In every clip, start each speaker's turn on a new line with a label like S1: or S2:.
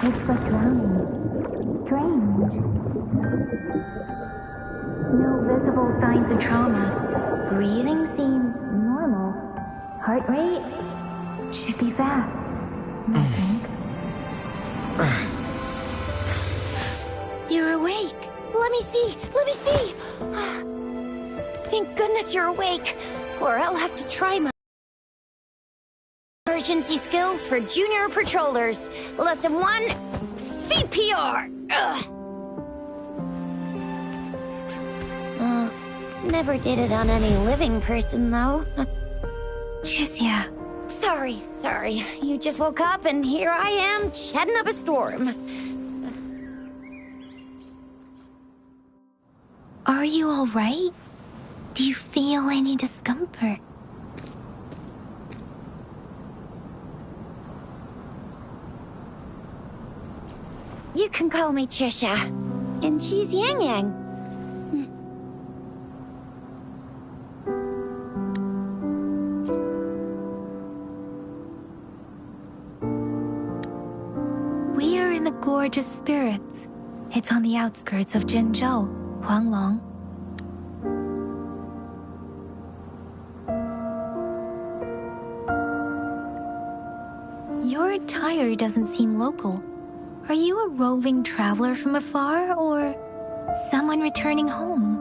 S1: It's what's drowning. Strange. No visible signs of trauma. Breathing seems normal. Heart rate should be fast, I think.
S2: You're awake. Let me see. Let me see. Thank goodness you're awake. Or I'll have to try my emergency skills for junior patrollers. Lesson 1, CPR. Never did it on any living person, though.
S1: Tricia.
S2: Sorry. You just woke up and here I am, chatting up a storm.
S1: Are you all right? Do you feel any discomfort?
S2: You can call me Trisha. And she's Yang Yang.
S1: We are in the Gorgeous Spirits. It's on the outskirts of Jinzhou, Huanglong. Your attire doesn't seem local. Are you a roving traveler from afar, or someone returning home?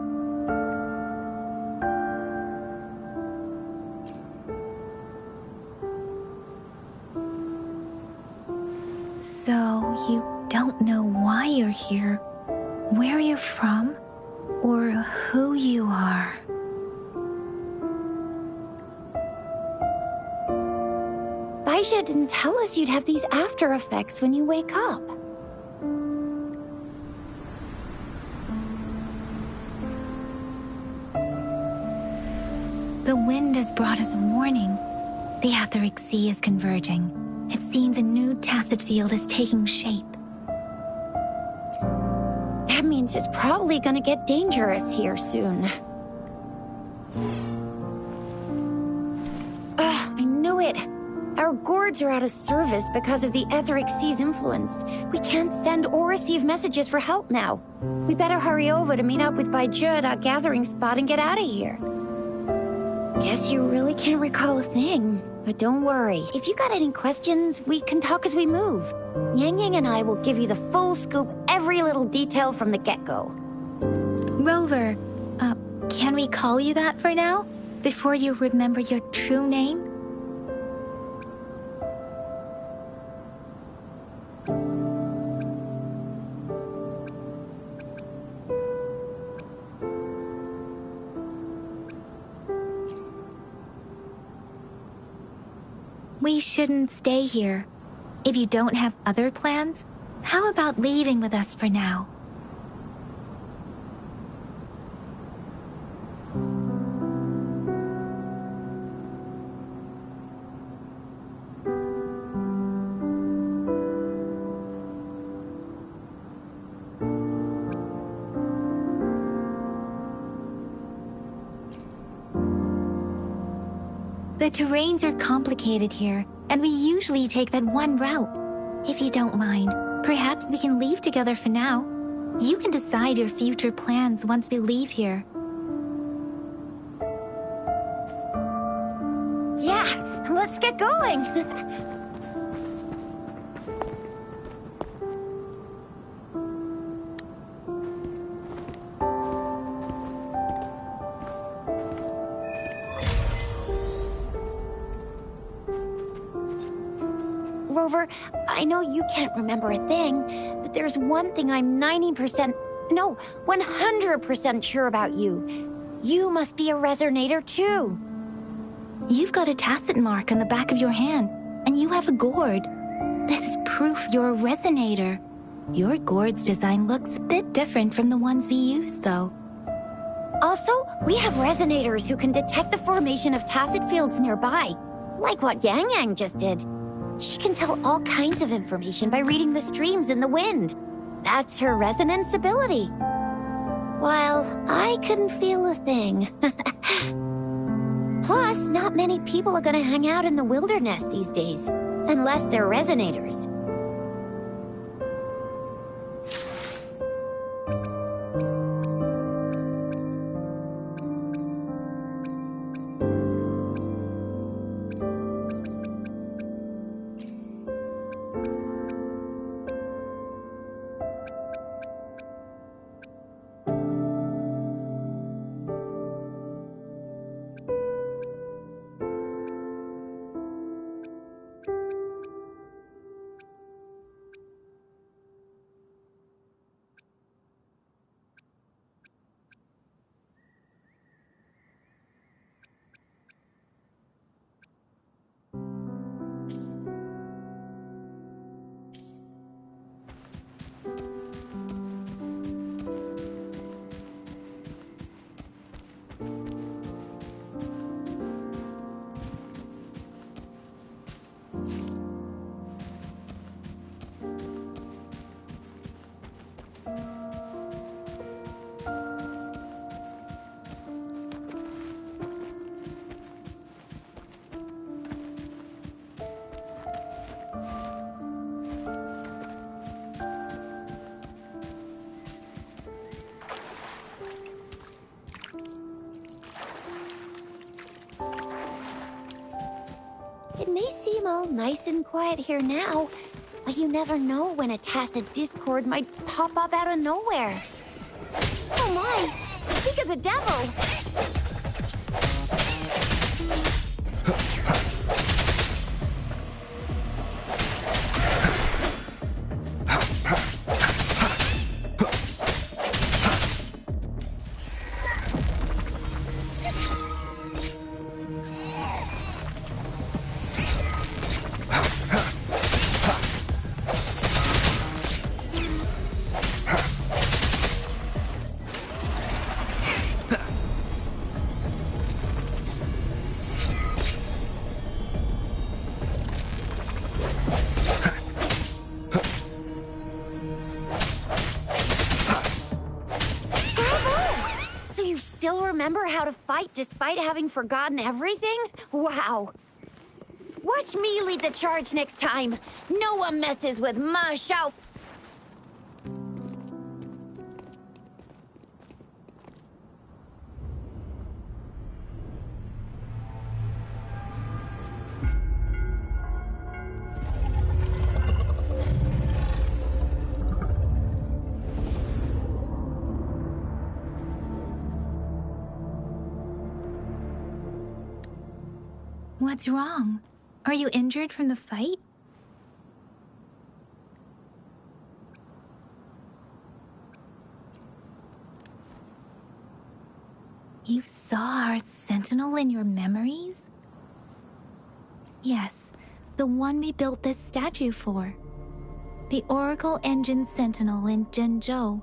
S1: So, you don't know why you're here, where you're from, or who you are.
S2: Baisha didn't tell us you'd have these after effects when you wake up.
S1: The wind has brought us a warning. The Etheric Sea is converging. It seems a new tacit field is taking shape.
S2: That means it's probably gonna get dangerous here soon. I knew it. Our gourds are out of service because of the Etheric Sea's influence. We can't send or receive messages for help now. We better hurry over to meet up with Baizhi at our gathering spot and get out of here. Guess you really can't recall a thing. But don't worry. If you got any questions, we can talk as we move. Yang Yang and I will give you the full scoop, every little detail from the get-go.
S1: Rover, can we call you that for now? Before you remember your true name? We shouldn't stay here. If you don't have other plans, how about leaving with us for now? The terrains are complicated here, and we usually take that one route. If you don't mind, perhaps we can leave together for now. You can decide your future plans once we leave here.
S2: Yeah, let's get going. Rover, I know you can't remember a thing, but there's one thing I'm 100% sure about you. You must be a resonator too.
S1: You've got a tacit mark on the back of your hand, and you have a gourd. This is proof you're a resonator. Your gourd's design looks a bit different from the ones we use, though.
S2: Also, we have resonators who can detect the formation of tacit fields nearby, like what Yang Yang just did. She can tell all kinds of information by reading the streams in the wind. That's her resonance ability. While I couldn't feel a thing. Plus, not many people are gonna hang out in the wilderness these days, unless they're resonators. It may seem all nice and quiet here now, but you never know when a tacit discord might pop up out of nowhere. Oh my! Speak of the devil! Remember how to fight despite having forgotten everything? Wow. Watch me lead the charge next time. No one messes with my shout.
S1: What's wrong? Are you injured from the fight? You saw our sentinel in your memories? Yes, the one we built this statue for. The Oracle Engine Sentinel in Zhenzhou.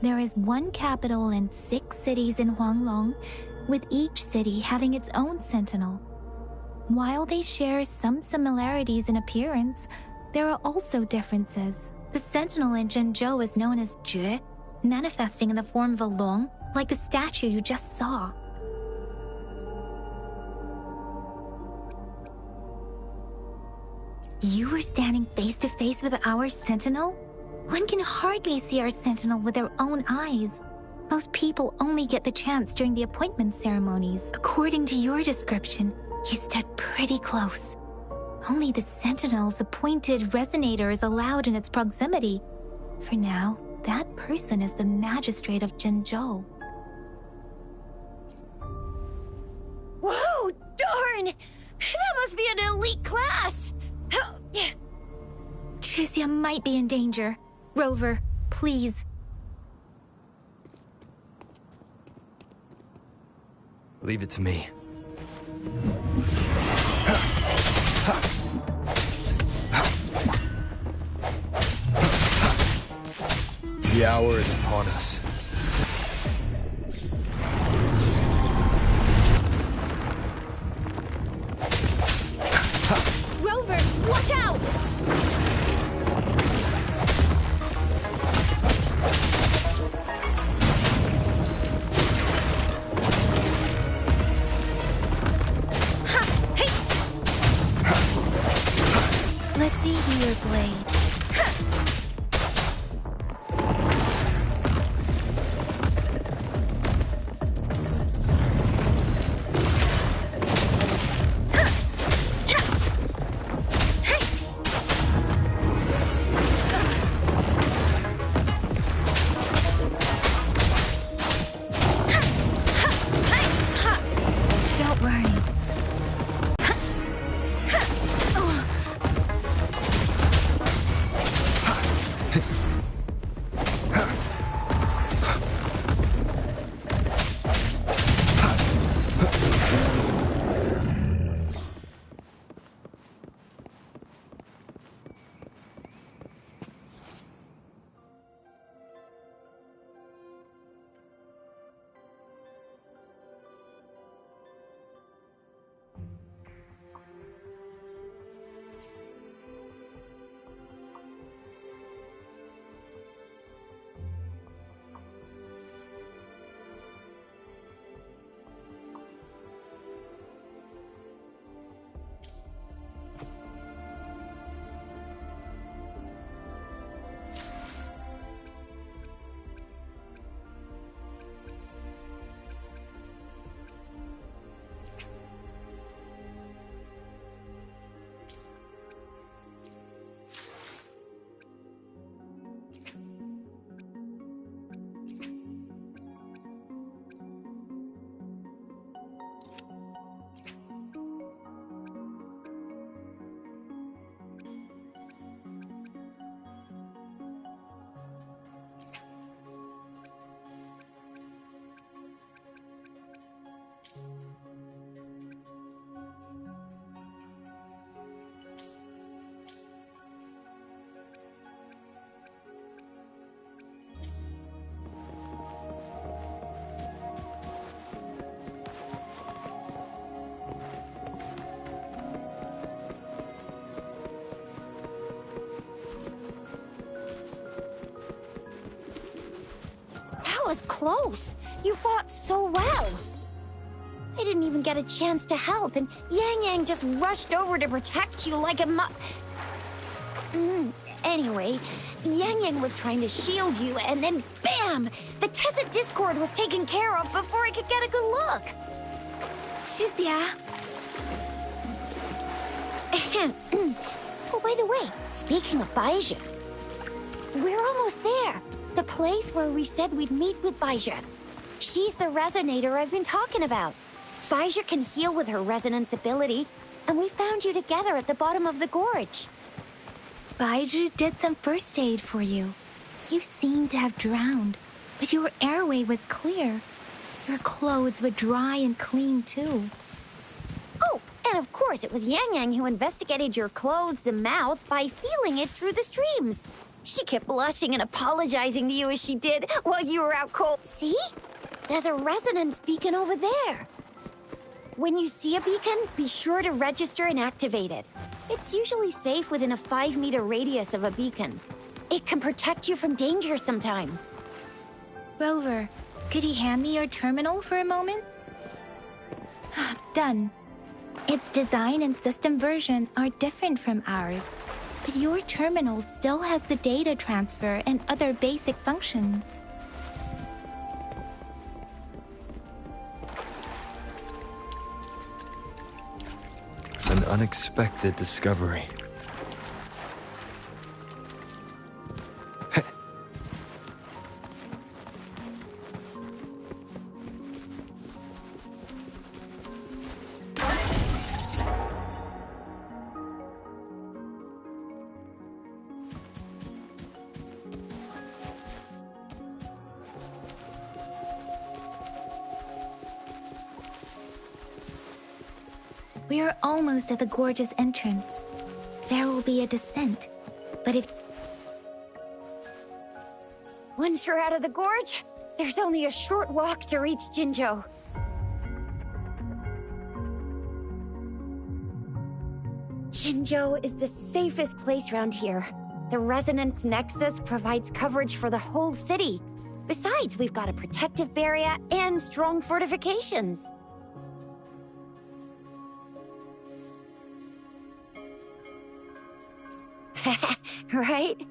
S1: There is one capital and 6 cities in Huanglong, with each city having its own sentinel. While they share some similarities in appearance, there are also differences. The sentinel in Zhenzhou is known as Jue, manifesting in the form of a long, like the statue you just saw. You were standing face to face with our sentinel? One can hardly see our sentinel with their own eyes. Most people only get the chance during the appointment ceremonies. According to your description, you stood pretty close. Only the sentinel's appointed resonator is allowed in its proximity. For now, that person is the magistrate of Zhenzhou.
S2: Whoa, darn! That must be an elite class!
S1: Chixia might be in danger. Rover, please.
S3: Leave it to me. The hour is upon us.
S2: Rover, watch out!
S1: Let me hear your blade.
S2: was close. You fought so well. I didn't even get a chance to help, and Yang Yang just rushed over to protect you like a Anyway, Yang Yang was trying to shield you, and then BAM! The Tacet Discord was taken care of before I could get a good look.
S1: Shizia.
S2: Oh, by the way, speaking of Baizhi, we're almost there. The place where we said we'd meet with Baizhi. She's the resonator I've been talking about. Baizhi can heal with her resonance ability, and we found you together at the bottom of the gorge.
S1: Baizhi did some first aid for you. You seemed to have drowned, but your airway was clear. Your clothes were dry and clean, too.
S2: Oh, and of course it was Yang Yang who investigated your clothes and mouth by feeling it through the streams. She kept blushing and apologizing to you as she did while you were out cold. See? There's a resonance beacon over there. When you see a beacon, be sure to register and activate it. It's usually safe within a 5-meter radius of a beacon. It can protect you from danger sometimes.
S1: Rover, could you hand me your terminal for a moment? Done. Its design and system version are different from ours, but your terminal still has the data transfer and other basic functions.
S3: An unexpected discovery.
S1: We are almost at the gorge's entrance. There will be a descent, but if...
S2: Once you're out of the gorge, there's only a short walk to reach Jinzhou. Jinzhou is the safest place around here. The Resonance Nexus provides coverage for the whole city. Besides, we've got a protective barrier and strong fortifications. Right?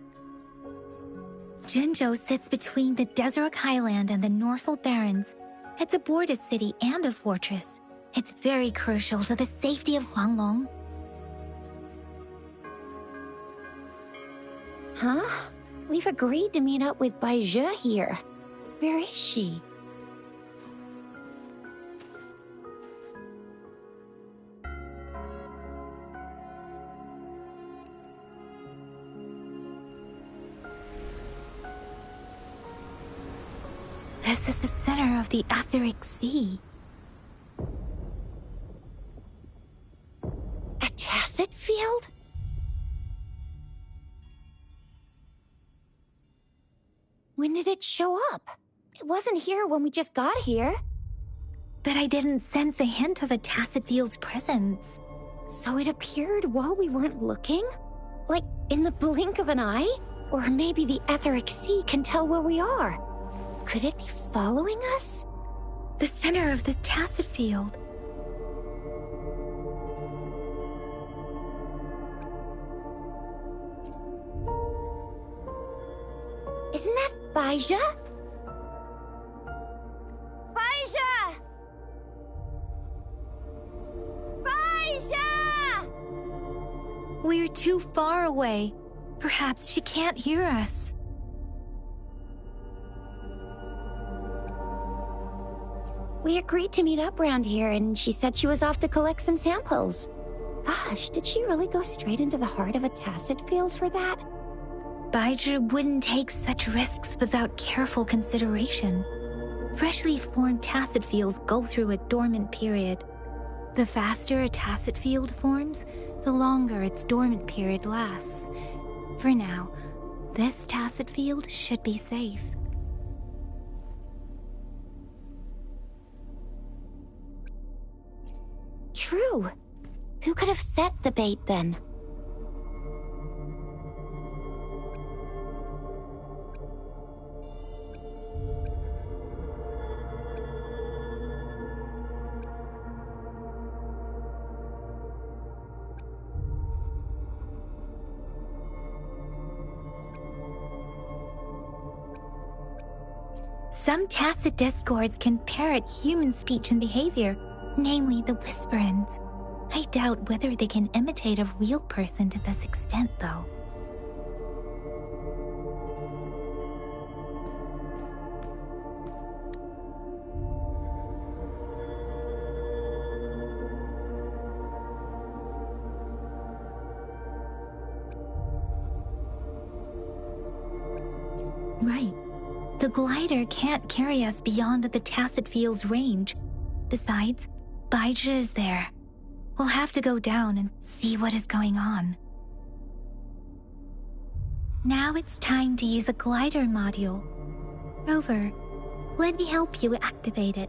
S1: Jinzhou sits between the Desert Highland and the Norfolk Barrens. It's a border city and a fortress. It's very crucial to the safety of Huanglong.
S2: Huh? We've agreed to meet up with Baizhi here. Where is she?
S1: This is the center of the Etheric Sea.
S2: A Tacet field? When did it show up? It wasn't here when we just got here.
S1: But I didn't sense a hint of a Tacet field's presence.
S2: So it appeared while we weren't looking? Like in the blink of an eye? Or maybe the Etheric Sea can tell where we are. Could it be following us?
S1: The center of the Tacet field.
S2: Isn't that Baizhi? Baizhi! Baizhi!
S1: We're too far away. Perhaps she can't hear us.
S2: We agreed to meet up around here, and she said she was off to collect some samples. Gosh, did she really go straight into the heart of a Tacet field for that?
S1: Baizhi wouldn't take such risks without careful consideration. Freshly formed Tacet fields go through a dormant period. The faster a Tacet field forms, the longer its dormant period lasts. For now, this Tacet field should be safe.
S2: True. Who could have set the bait then?
S1: Some tacit discords can parrot human speech and behavior, namely the whisperings. I doubt whether they can imitate a real person to this extent, though. Right. The glider can't carry us beyond the tacit field's range. Besides, Baija is there. We'll have to go down and see what is going on. Now it's time to use a glider module. Rover, let me help you activate it.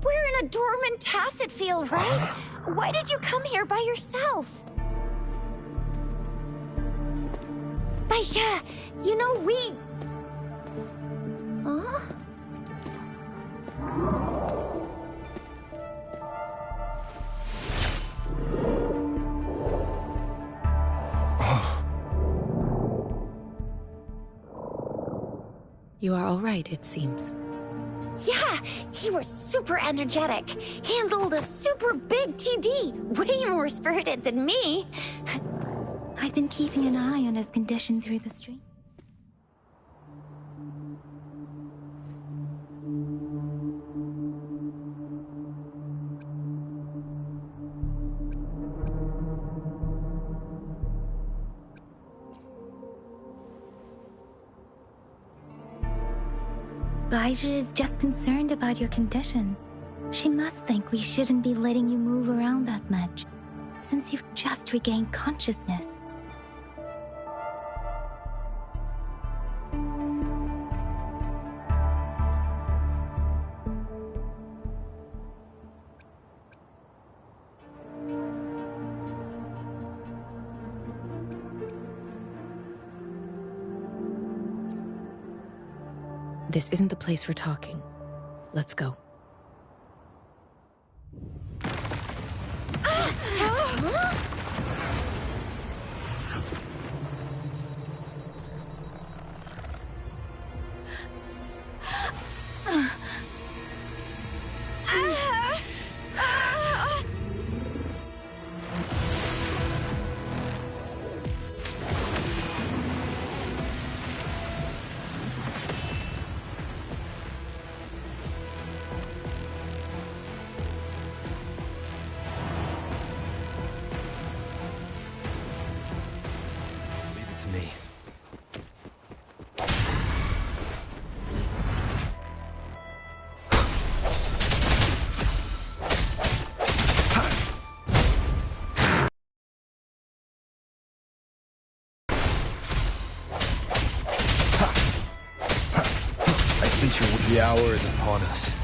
S2: We're in a dormant tacit field, right? Why did you come here by yourself? Baija, you know we... Huh?
S4: You are all right, it seems.
S2: Yeah, you were super energetic. Handled a super big TD. Way more spirited than me.
S1: I've been keeping an eye on his condition through the stream. Baija is just concerned about your condition. She must think we shouldn't be letting you move around that much, since you've just regained consciousness.
S4: This isn't the place for talking. Let's go.
S3: The hour is upon us.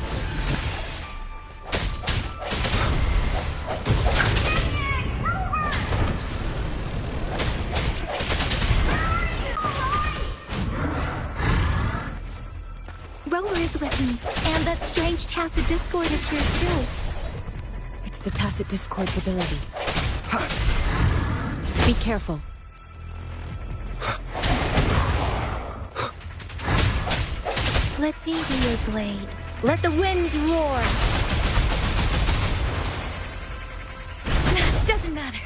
S1: Rover is with me, and that strange tacit discord is here too.
S4: It's the tacit discord's ability. Be careful.
S1: Let me be your blade. Let the winds roar! Doesn't matter.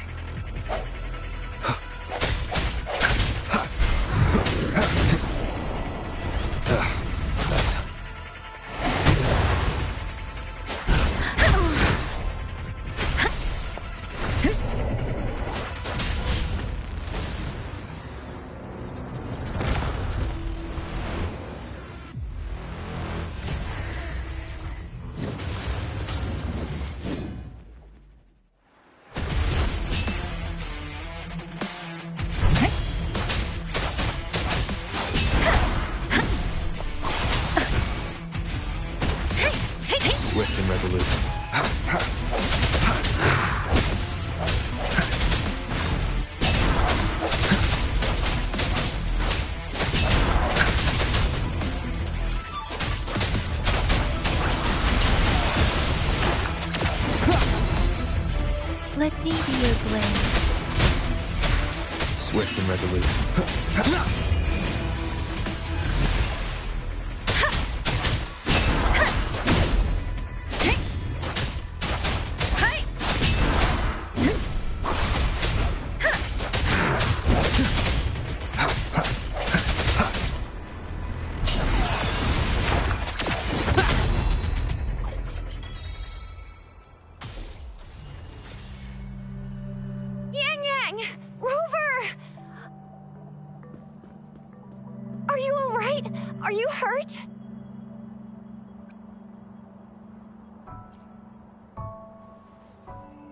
S3: Swift and resolute.
S2: Rover! Are you alright? Are you hurt?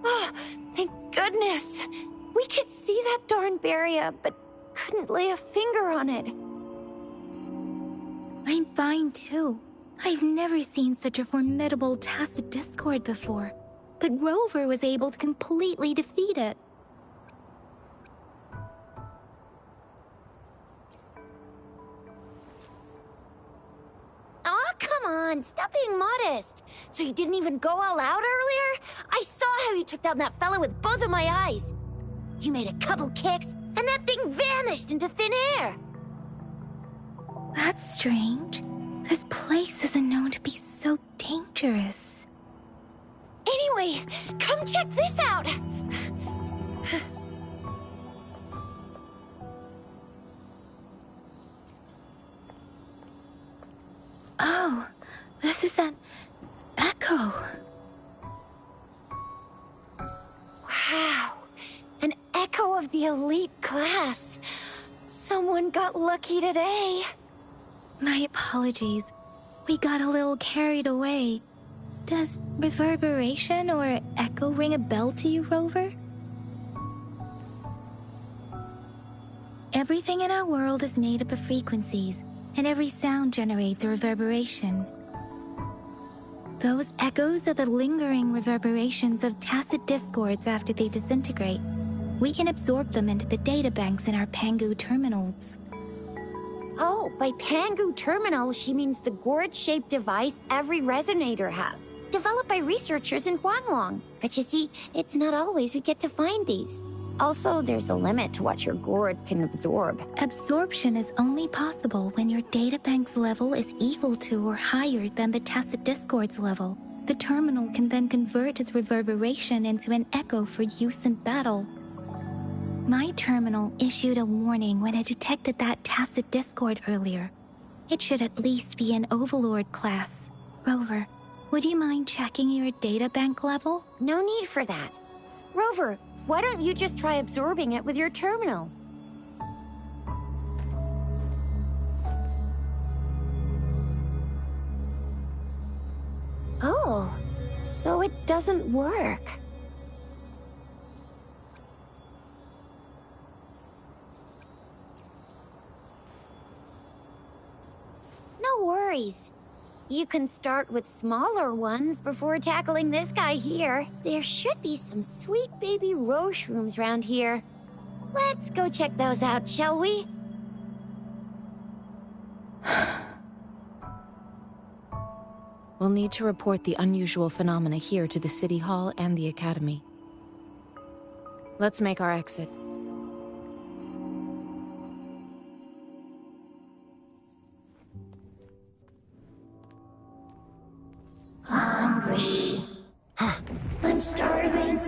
S2: Oh, thank goodness. We could see that darn barrier, but couldn't lay a finger on it.
S1: I'm fine too. I've never seen such a formidable tacit discord before, but Rover was able to completely defeat it.
S2: Aw, come on, stop being modest. So you didn't even go all out earlier? I saw how you took down that fella with both of my eyes. You made a couple kicks, and that thing vanished into thin air.
S1: That's strange. This place isn't known to be so dangerous.
S2: Anyway, come check this out.
S1: Oh, this is an echo.
S2: Wow, an echo of the elite class. Someone got lucky today.
S1: My apologies. We got a little carried away. Does reverberation or echo ring a bell to you, Rover? Everything in our world is made up of frequencies, and every sound generates a reverberation. Those echoes are the lingering reverberations of tacit discords after they disintegrate. We can absorb them into the databanks in our Pangu terminals.
S2: Oh, by Pangu terminal, she means the gourd-shaped device every resonator has, developed by researchers in Huanglong. But you see, it's not always we get to find these. Also, there's a limit to what your gourd can absorb.
S1: Absorption is only possible when your databank's level is equal to or higher than the tacit discord's level. The terminal can then convert its reverberation into an echo for use in battle. My terminal issued a warning when it detected that tacit discord earlier. It should at least be an Overlord class. Rover, would you mind checking your databank level?
S2: No need for that. Rover, why don't you just try absorbing it with your terminal? Oh, so it doesn't work. No worries. You can start with smaller ones before tackling this guy here. There should be some sweet baby Roche rooms around here. Let's go check those out, shall we?
S4: We'll need to report the unusual phenomena here to the City Hall and the Academy. Let's make our exit.
S2: Hungry. I'm starving.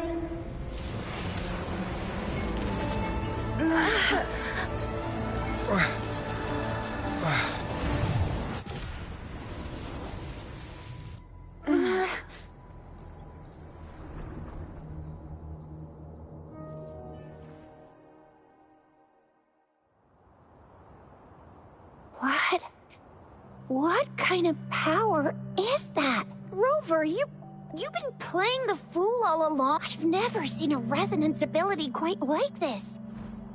S2: What kind of power is that? Rover, you've been playing the fool all along. I've never seen a resonance ability quite like this.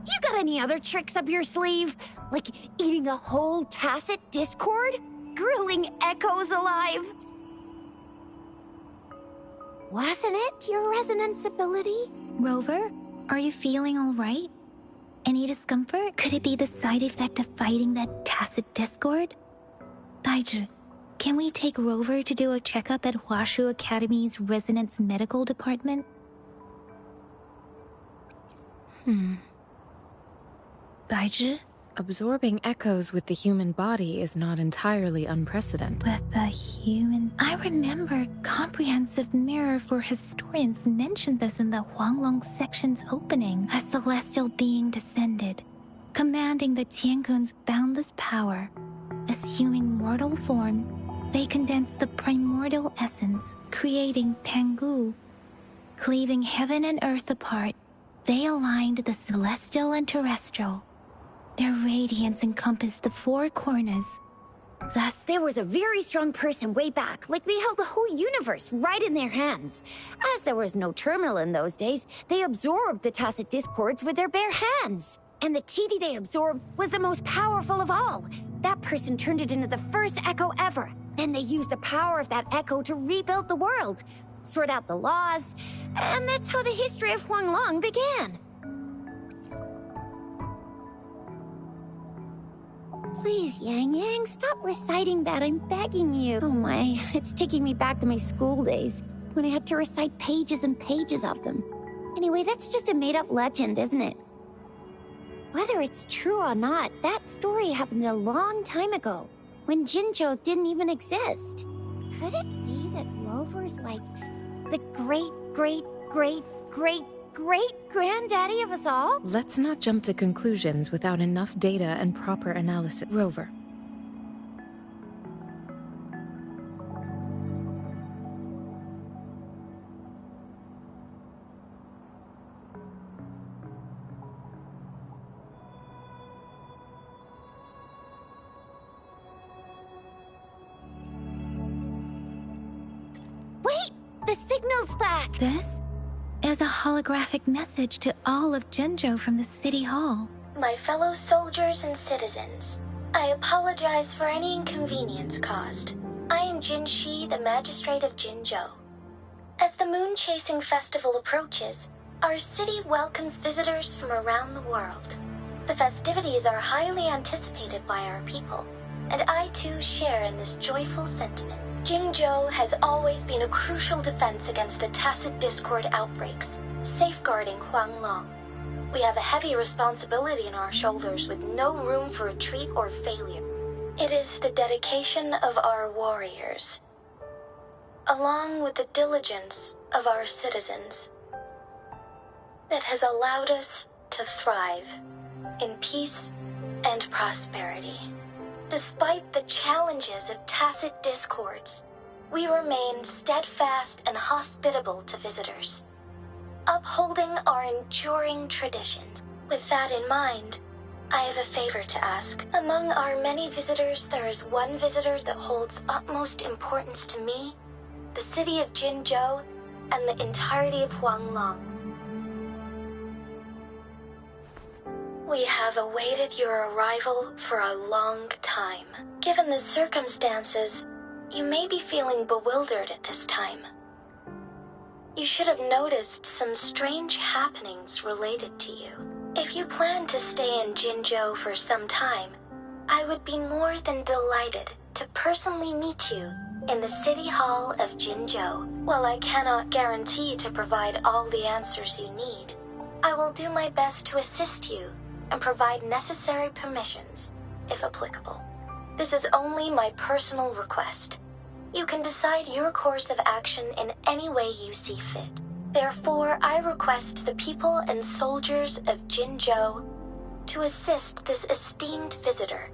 S2: You got any other tricks up your sleeve? Like eating a whole tacit discord? Grilling echoes alive? Wasn't it your resonance ability?
S1: Rover, are you feeling all right? Any discomfort? Could it be the side effect of fighting that tacit discord? Baizhi, can we take Rover to do a checkup at Huashu Academy's Resonance Medical Department? Baizhi?
S4: Absorbing echoes with the human body is not entirely unprecedented.
S1: With the human... I remember comprehensive mirror for historians mentioned this in the Huanglong section's opening. A celestial being descended, commanding the Tiankun's boundless power. Assuming mortal form, they condensed the primordial essence, creating Pangu. Cleaving heaven and earth apart, they aligned the celestial and terrestrial. Their radiance encompassed the four corners. Thus,
S2: There was a very strong person way back, like they held the whole universe right in their hands. As there was no terminal in those days, they absorbed the tacit discords with their bare hands. And the TD they absorbed was the most powerful of all. That person turned it into the first echo ever. Then they used the power of that echo to rebuild the world, sort out the laws, and that's how the history of Huanglong began. Please, Yang Yang, stop reciting that, I'm begging you. Oh my, it's taking me back to my school days, when I had to recite pages and pages of them. Anyway, that's just a made-up legend, isn't it? Whether it's true or not, that story happened a long time ago, when Jinzhou didn't even exist. Could it be that Rover's like the great-great-great-great-great-granddaddy of us all?
S4: Let's not jump to conclusions without enough data and proper analysis. Rover.
S2: Wait! The signal's back!
S1: this is a holographic message to all of Jinzhou from the City Hall.
S5: My fellow soldiers and citizens, I apologize for any inconvenience caused. I am Jin Shi, the Magistrate of Jinzhou. As the Moon Chasing Festival approaches, our city welcomes visitors from around the world. The festivities are highly anticipated by our people, and I too share in this joyful sentiment. Jinzhou has always been a crucial defense against the tacit discord outbreaks, safeguarding Huanglong. We have a heavy responsibility on our shoulders with no room for retreat or failure. It is the dedication of our warriors, along with the diligence of our citizens, that has allowed us to thrive in peace and prosperity. Despite the challenges of tacit discords, we remain steadfast and hospitable to visitors, upholding our enduring traditions. With that in mind, I have a favor to ask. Among our many visitors, there is one visitor that holds utmost importance to me, the city of Jinzhou, and the entirety of Huanglong. We have awaited your arrival for a long time. Given the circumstances, you may be feeling bewildered at this time. You should have noticed some strange happenings related to you. If you plan to stay in Jinzhou for some time, I would be more than delighted to personally meet you in the City Hall of Jinzhou. While I cannot guarantee to provide all the answers you need, I will do my best to assist you and provide necessary permissions, if applicable. This is only my personal request. You can decide your course of action in any way you see fit. Therefore, I request the people and soldiers of Jinzhou to assist this esteemed visitor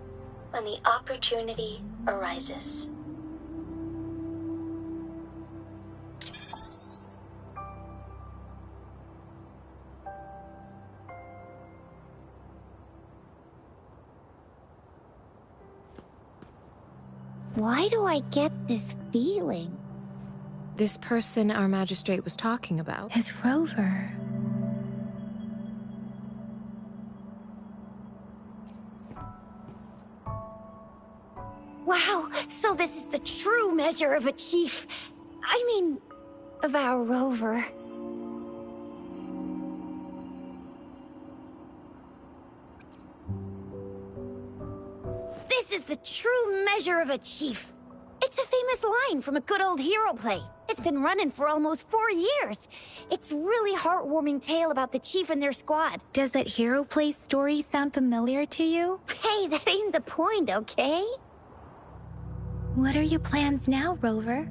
S5: when the opportunity arises.
S2: Why do I get this feeling?
S4: This person our magistrate was talking about.
S1: Is Rover.
S2: Wow, so this is the true measure of a chief. I mean, of our Rover. This is the true measure of a chief. It's a famous line from a good old hero play. It's been running for almost 4 years. It's a really heartwarming tale about the chief and their squad.
S1: Does that hero place story sound familiar to you?
S2: Hey, that ain't the point, okay?
S1: What are your plans now, Rover?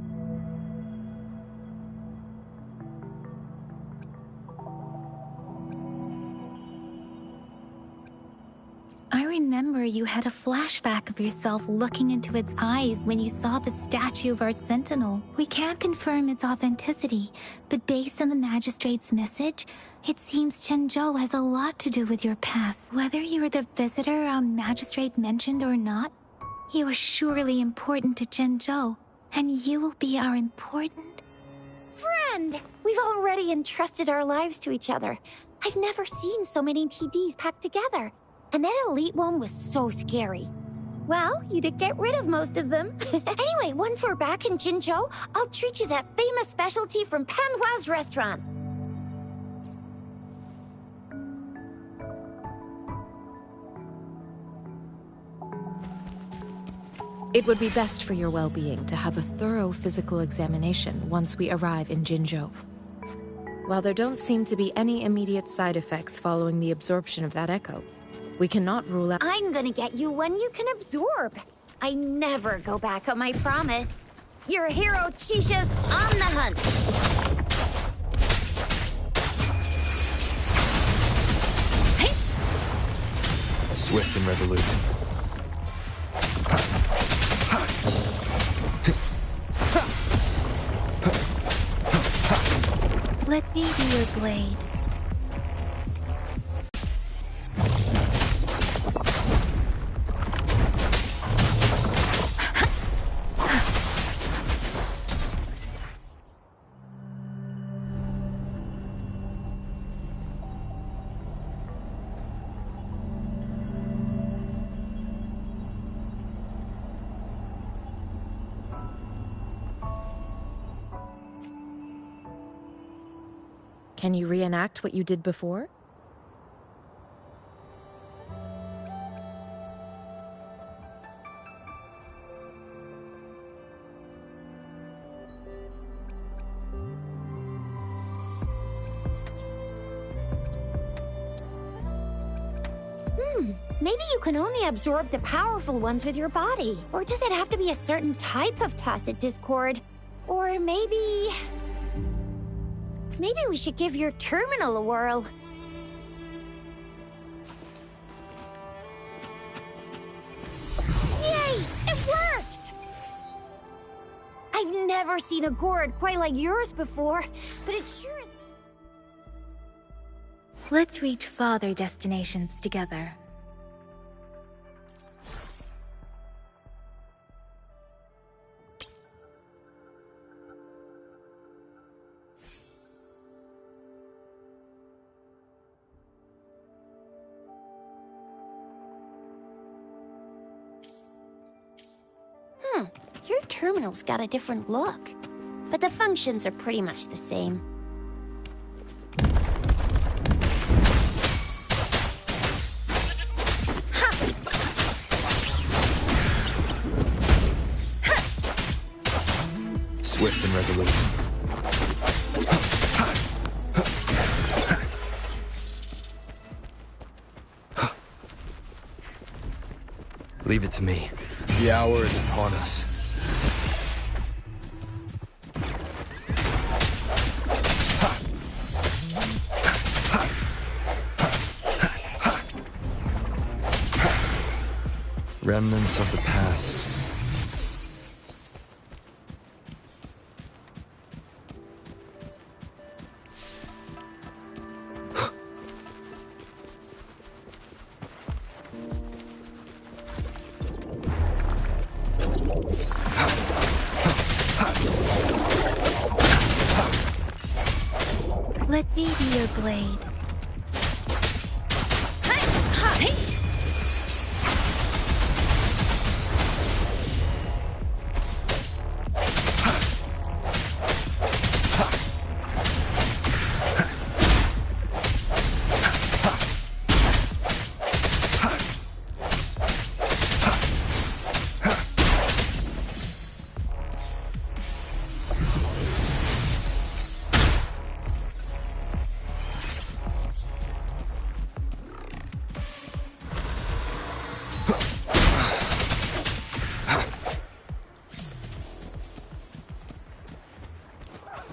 S1: I remember you had a flashback of yourself looking into its eyes when you saw the statue of our sentinel. We can't confirm its authenticity, but based on the magistrate's message, it seems Jinzhou has a lot to do with your past. Whether you were the visitor our magistrate mentioned or not, you are surely important to Jinzhou, and you will be our important
S2: Friend! We've already entrusted our lives to each other. I've never seen so many TDs packed together. And that elite one was so scary. Well, you did get rid of most of them. Anyway, once we're back in Jinzhou, I'll treat you that famous specialty from Panhua's restaurant.
S4: It would be best for your well-being to have a thorough physical examination once we arrive in Jinzhou. While there don't seem to be any immediate side effects following the absorption of that echo, we cannot rule out—
S2: I'm gonna get you one you can absorb. I never go back on my promise. Your hero Chisha's on the hunt.
S3: Swift and resolute.
S1: Let me be your blade.
S4: Can you reenact what you did before?
S2: Maybe you can only absorb the powerful ones with your body. Or does it have to be a certain type of Tacit Discord? Or maybe we should give your terminal a whirl. Yay! It worked! I've never seen a gourd quite like yours before, but it sure is...
S1: Let's reach farther destinations together.
S2: Your terminal's got a different look, but the functions are pretty much the same.
S3: Swift and resolute. Leave it to me. The hour is upon us. Remnants of the past.
S1: Let me be your blade.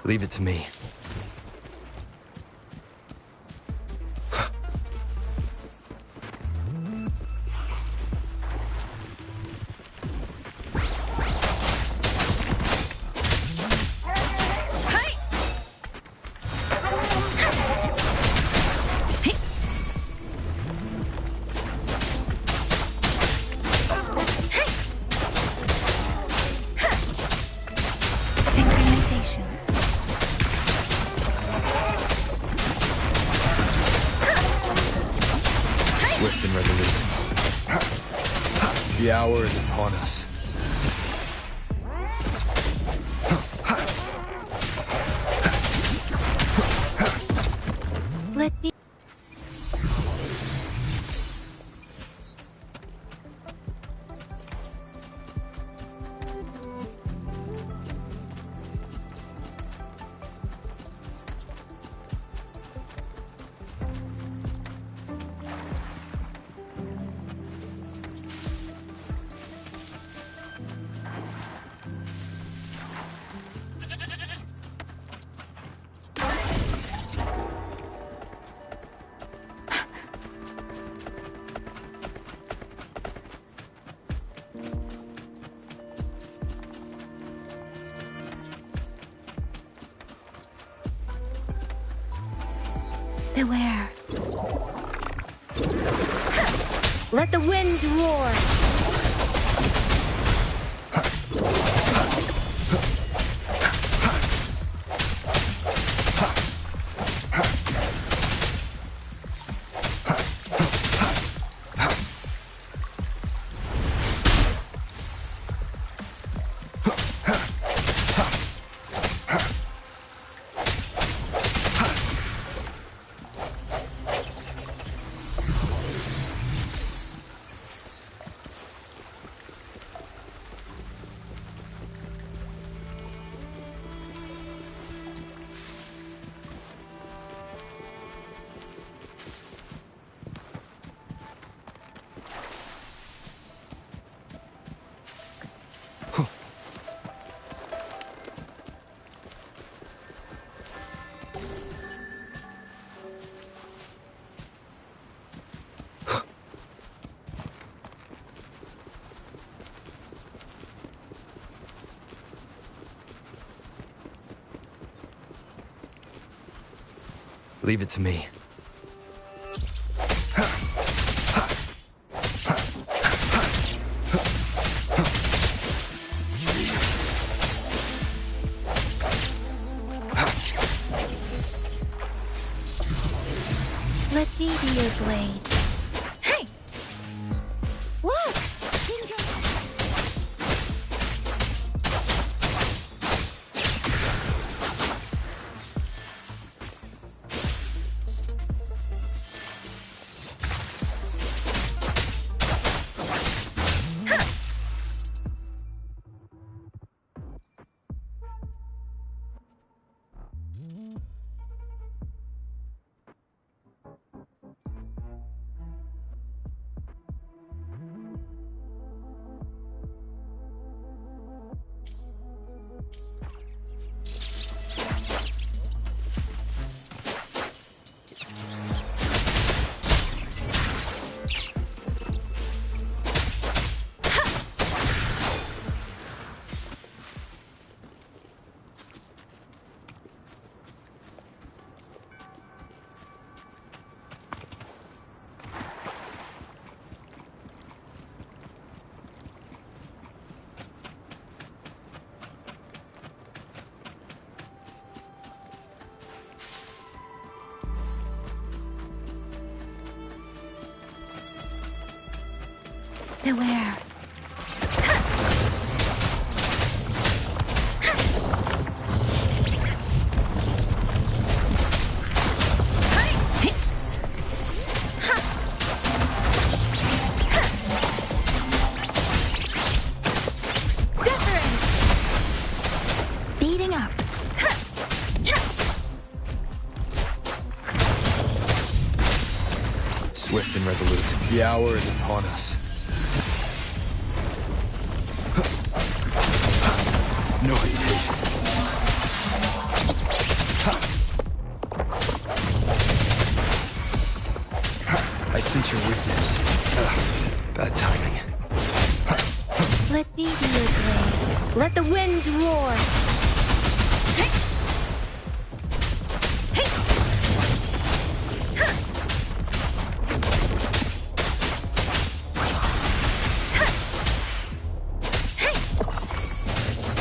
S3: Leave it to me. Swift and resolute. The hour is upon us.
S1: Let me... Beware.
S2: Let the winds roar!
S3: Leave it to me.
S1: Let me be your blade.
S2: Hey! Look!
S1: Beware. Speeding up.
S3: Swift and resolute. The hour is upon us. No hesitation. Bad timing.
S1: Let me be your blade.
S2: Let the winds roar.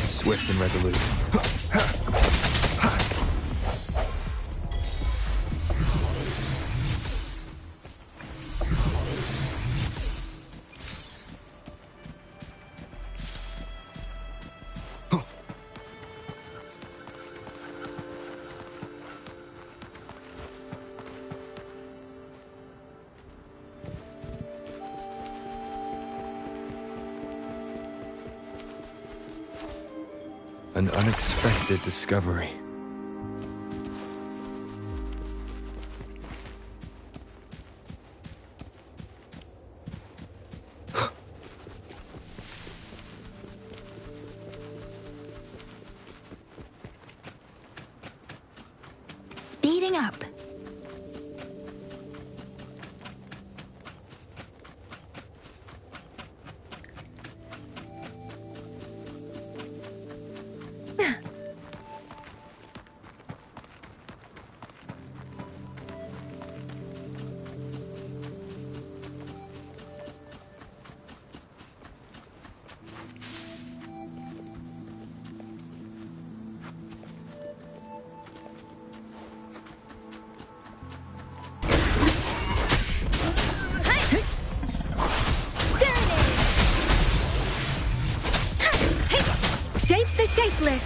S3: Swift and resolute. An unexpected discovery.
S1: Speeding up.
S2: Shape the shapeless.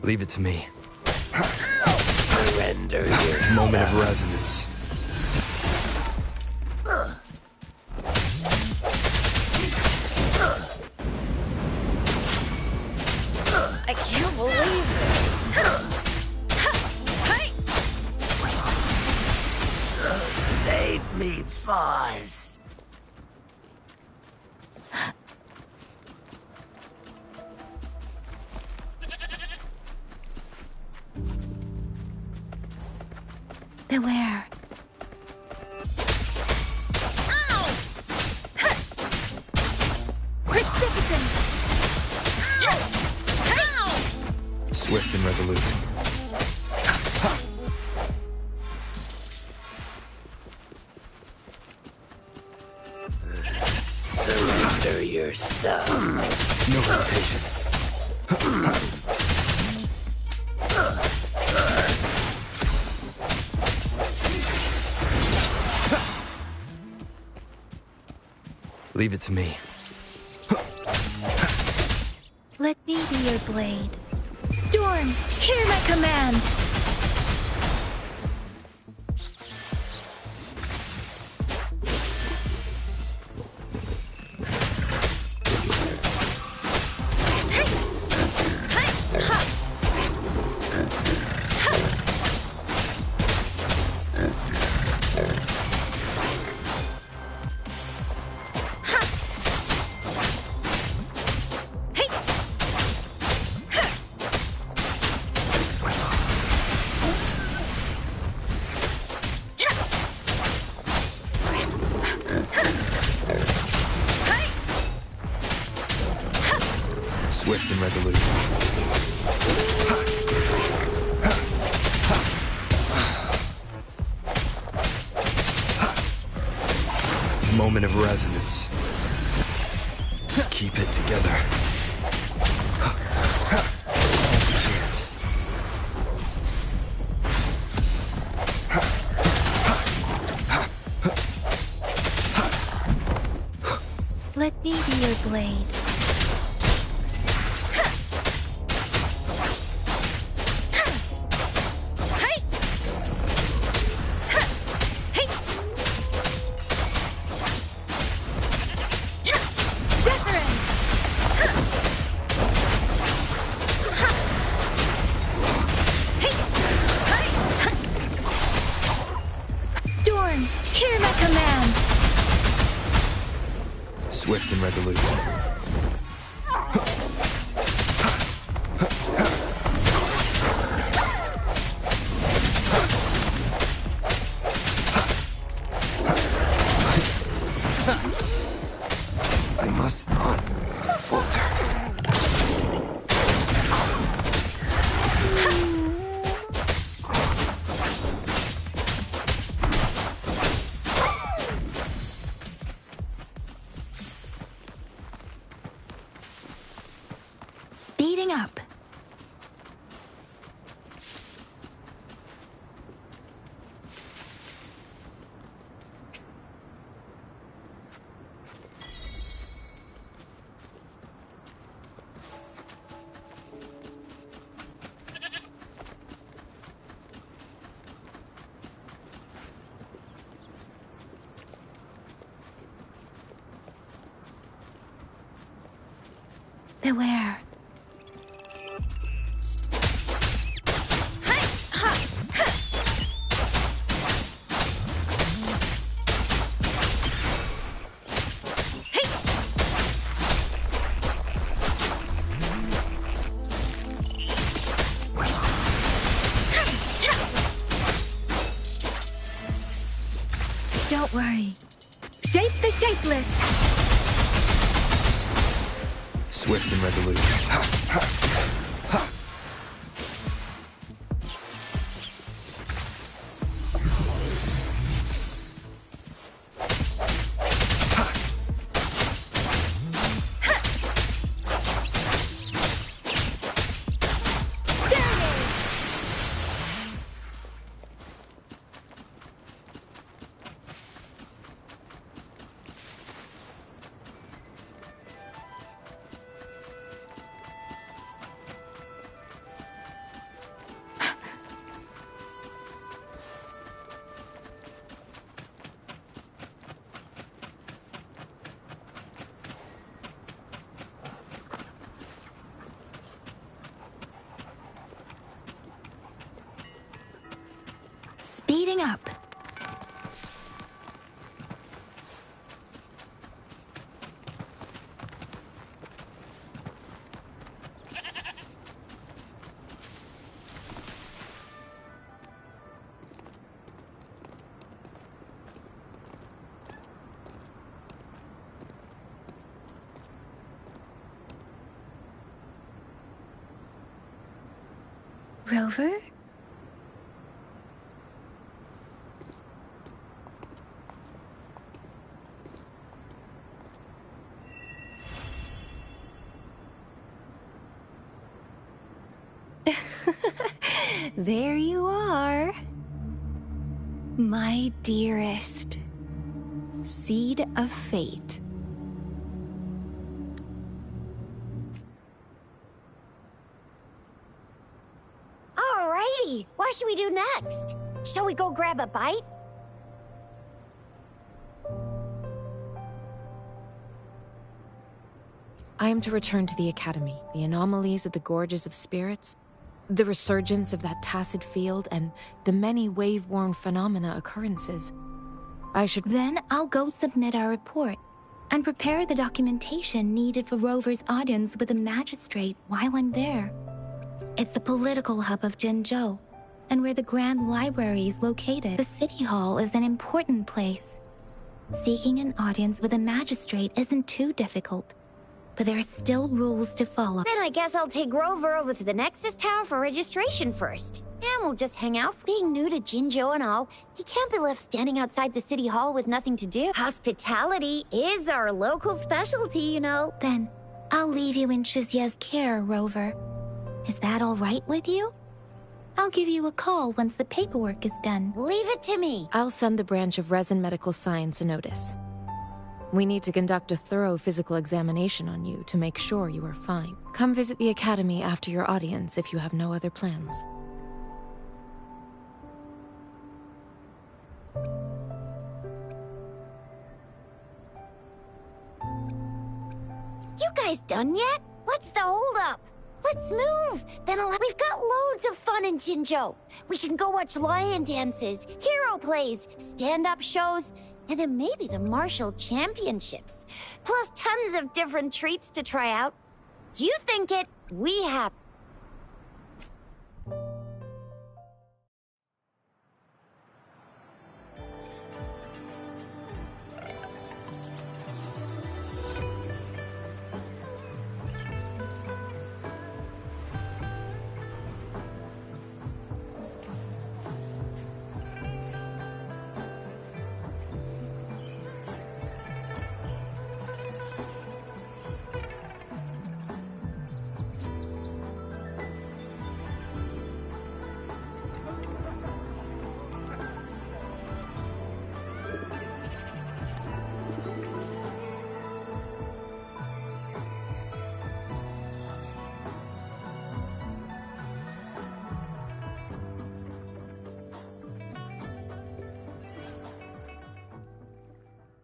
S3: Leave it to me.
S6: Surrender yourself.
S3: Moment of resonance.
S2: I can't believe it.
S6: Save me, boss.
S1: Beware.
S2: Precipitant.
S3: Swift and resolute.
S6: Surrender your stuff.
S3: No hesitation. Leave it to me.
S1: Let me be your blade. Storm, hear my command!
S3: Swift and resolute. Moment of resonance. Keep it together. Chance.
S1: Let me be your blade. Storm, hear my command!
S3: Swift and resolute. I must not falter.
S1: Speeding up. Beware. Don't worry. Shape the shapeless!
S3: Swift and resolute. Ha, ha, ha.
S1: Speeding up. Rover? There you are. My dearest. Seed of fate.
S2: Alrighty, what should we do next? Shall we go grab a bite?
S4: I am to return to the Academy. The anomalies of the Gorges of Spirits, the resurgence of that tacit field, and the many wave-worn phenomena occurrences. I should...
S1: Then I'll go submit our report and prepare the documentation needed for Rover's audience with the magistrate while I'm there. It's the political hub of Jinzhou, and where the Grand Library is located. The City Hall is an important place. Seeking an audience with a magistrate isn't too difficult, but there are still rules to follow.
S2: Then I guess I'll take Rover over to the Nexus Tower for registration first. And we'll just hang out. Being new to Jinzhou and all, he can't be left standing outside the City Hall with nothing to do. Hospitality is our local specialty, you know.
S1: Then, I'll leave you in Shizye's care, Rover. Is that all right with you? I'll give you a call once the paperwork is done.
S2: Leave it to me.
S4: I'll send the branch of Resin Medical Science a notice. We need to conduct a thorough physical examination on you to make sure you are fine. Come visit the Academy after your audience if you have no other plans.
S2: You guys done yet? What's the holdup? Let's move! We've got loads of fun in Jinzhou. We can go watch lion dances, hero plays, stand-up shows, and then maybe the martial championships. Plus tons of different treats to try out. You think it, we have.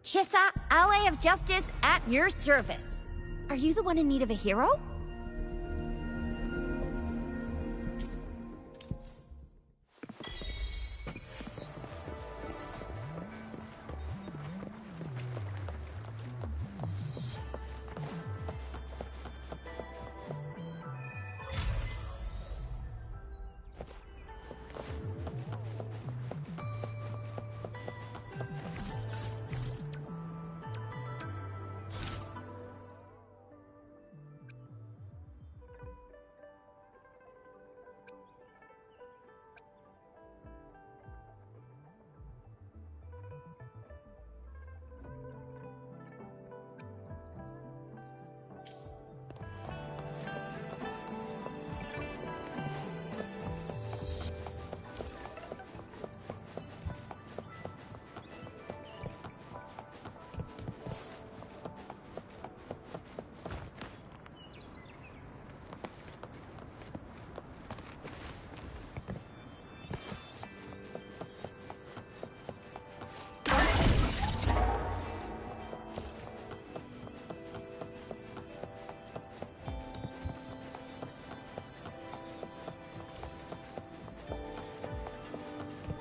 S2: Chissa, ally of justice at your service. Are you the one in need of a hero?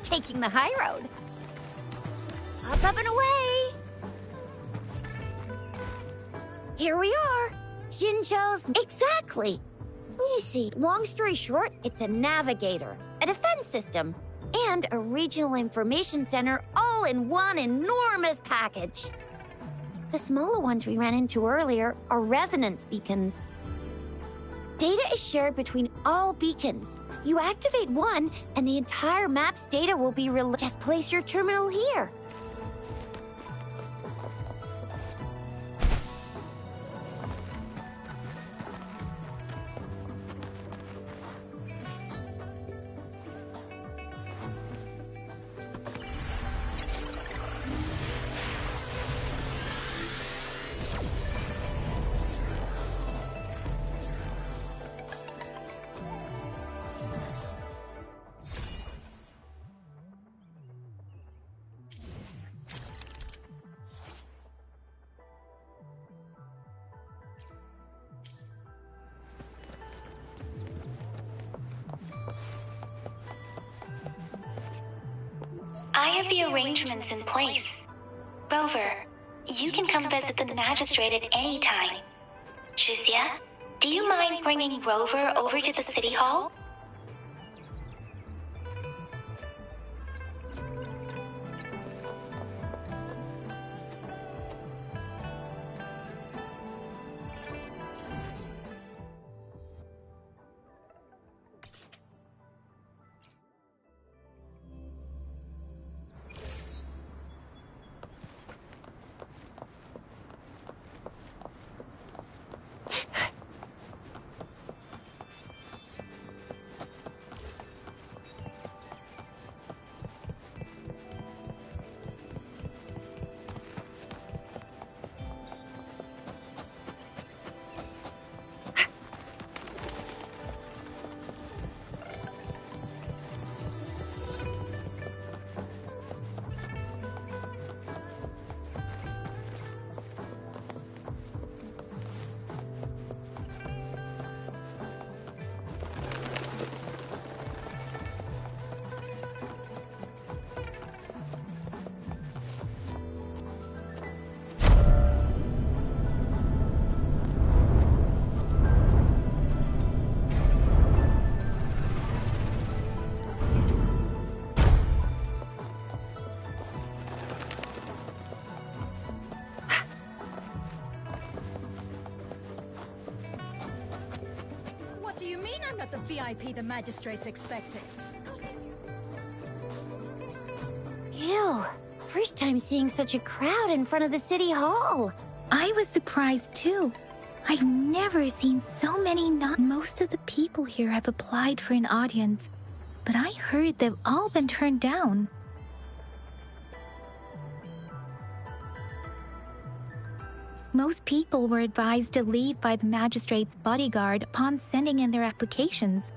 S2: Taking the high road. Up and away! Here we are! Jinzhou's... Exactly! Let me see. Long story short, it's a navigator, a defense system, and a regional information center all in one enormous package. The smaller ones we ran into earlier are resonance beacons. Data is shared between all beacons. You activate one, and the entire map's data will be released. Just place your terminal here.
S5: I have the arrangements in place. Rover, you can come visit the magistrate at any time. Shuzia, do you mind bringing Rover over to the city hall?
S7: not the VIP the magistrates expected.
S2: Ew. First time seeing such a crowd in front of the city hall.
S1: I was surprised too. I've never seen so many. Not most of the people here have applied for an audience, but I heard they've all been turned down. Most people were advised to leave by the magistrate's bodyguard upon sending in their applications.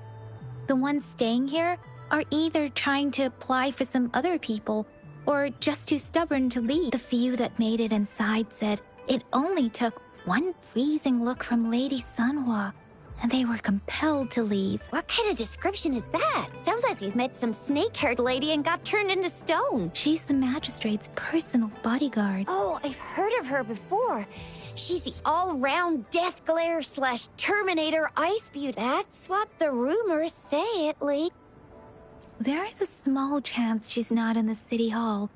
S1: The ones staying here are either trying to apply for some other people or just too stubborn to leave. The few that made it inside said it only took one freezing look from Lady Sanhua, and they were compelled to leave.
S2: What kind of description is that? Sounds like they've met some snake-haired lady and got turned into stone.
S1: She's the magistrate's personal bodyguard.
S2: Oh, I've heard of her before. She's the all-round death glare / Terminator ice beauty. That's what the rumors say, at least.
S1: There is a small chance she's not in the city hall,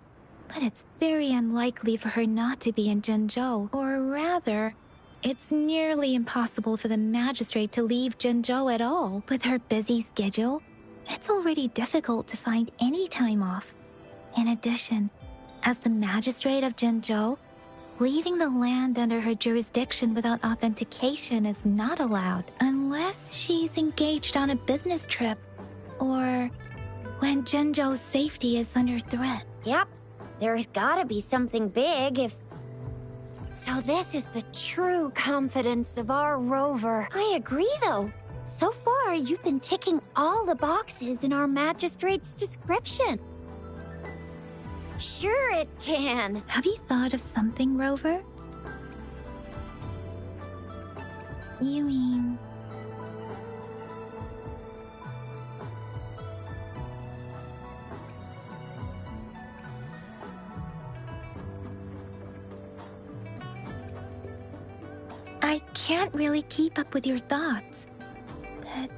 S1: but it's very unlikely for her not to be in Jinzhou. Or rather, it's nearly impossible for the magistrate to leave Jinzhou at all. With her busy schedule, it's already difficult to find any time off. In addition, as the magistrate of Jinzhou, leaving the land under her jurisdiction without authentication is not allowed, unless she's engaged on a business trip, or when Jinzhou's safety is under threat.
S2: Yep, there's gotta be something big if... So this is the true confidence of our rover. I agree, though. So far, you've been ticking all the boxes in our magistrate's description. Sure it can.
S1: Have you thought of something, Rover? You mean... I can't really keep up with your thoughts, but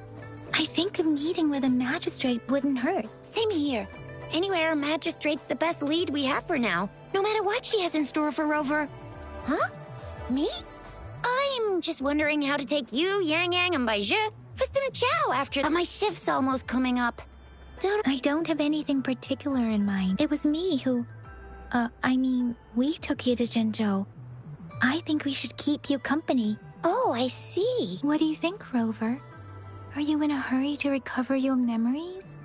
S1: I think a meeting with a magistrate wouldn't hurt.
S2: Same here. Anyway, our magistrate's the best lead we have for now, no matter what she has in store for Rover. Huh? Me? I'm just wondering how to take you, Yang Yang, and Baizhi for some chow after my shift's almost coming up.
S1: I don't have anything particular in mind. It was me who... we took you to Jinzhou. I think we should keep you company.
S2: Oh, I see.
S1: What do you think, Rover? Are you in a hurry to recover your memories?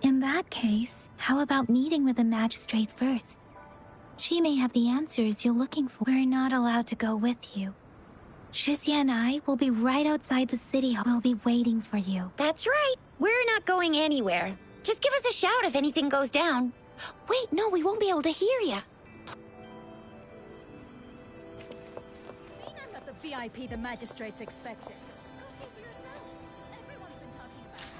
S1: In that case, how about meeting with the magistrate first? She may have the answers you're looking for. We're not allowed to go with you. Shixia and I will be right outside the city hall. We'll be waiting for you.
S2: That's right. We're not going anywhere. Just give us a shout if anything goes down. Wait, no, we won't be able to hear you.
S7: I'm not the VIP the magistrates expected. Go see for yourself. Everyone's been talking about it.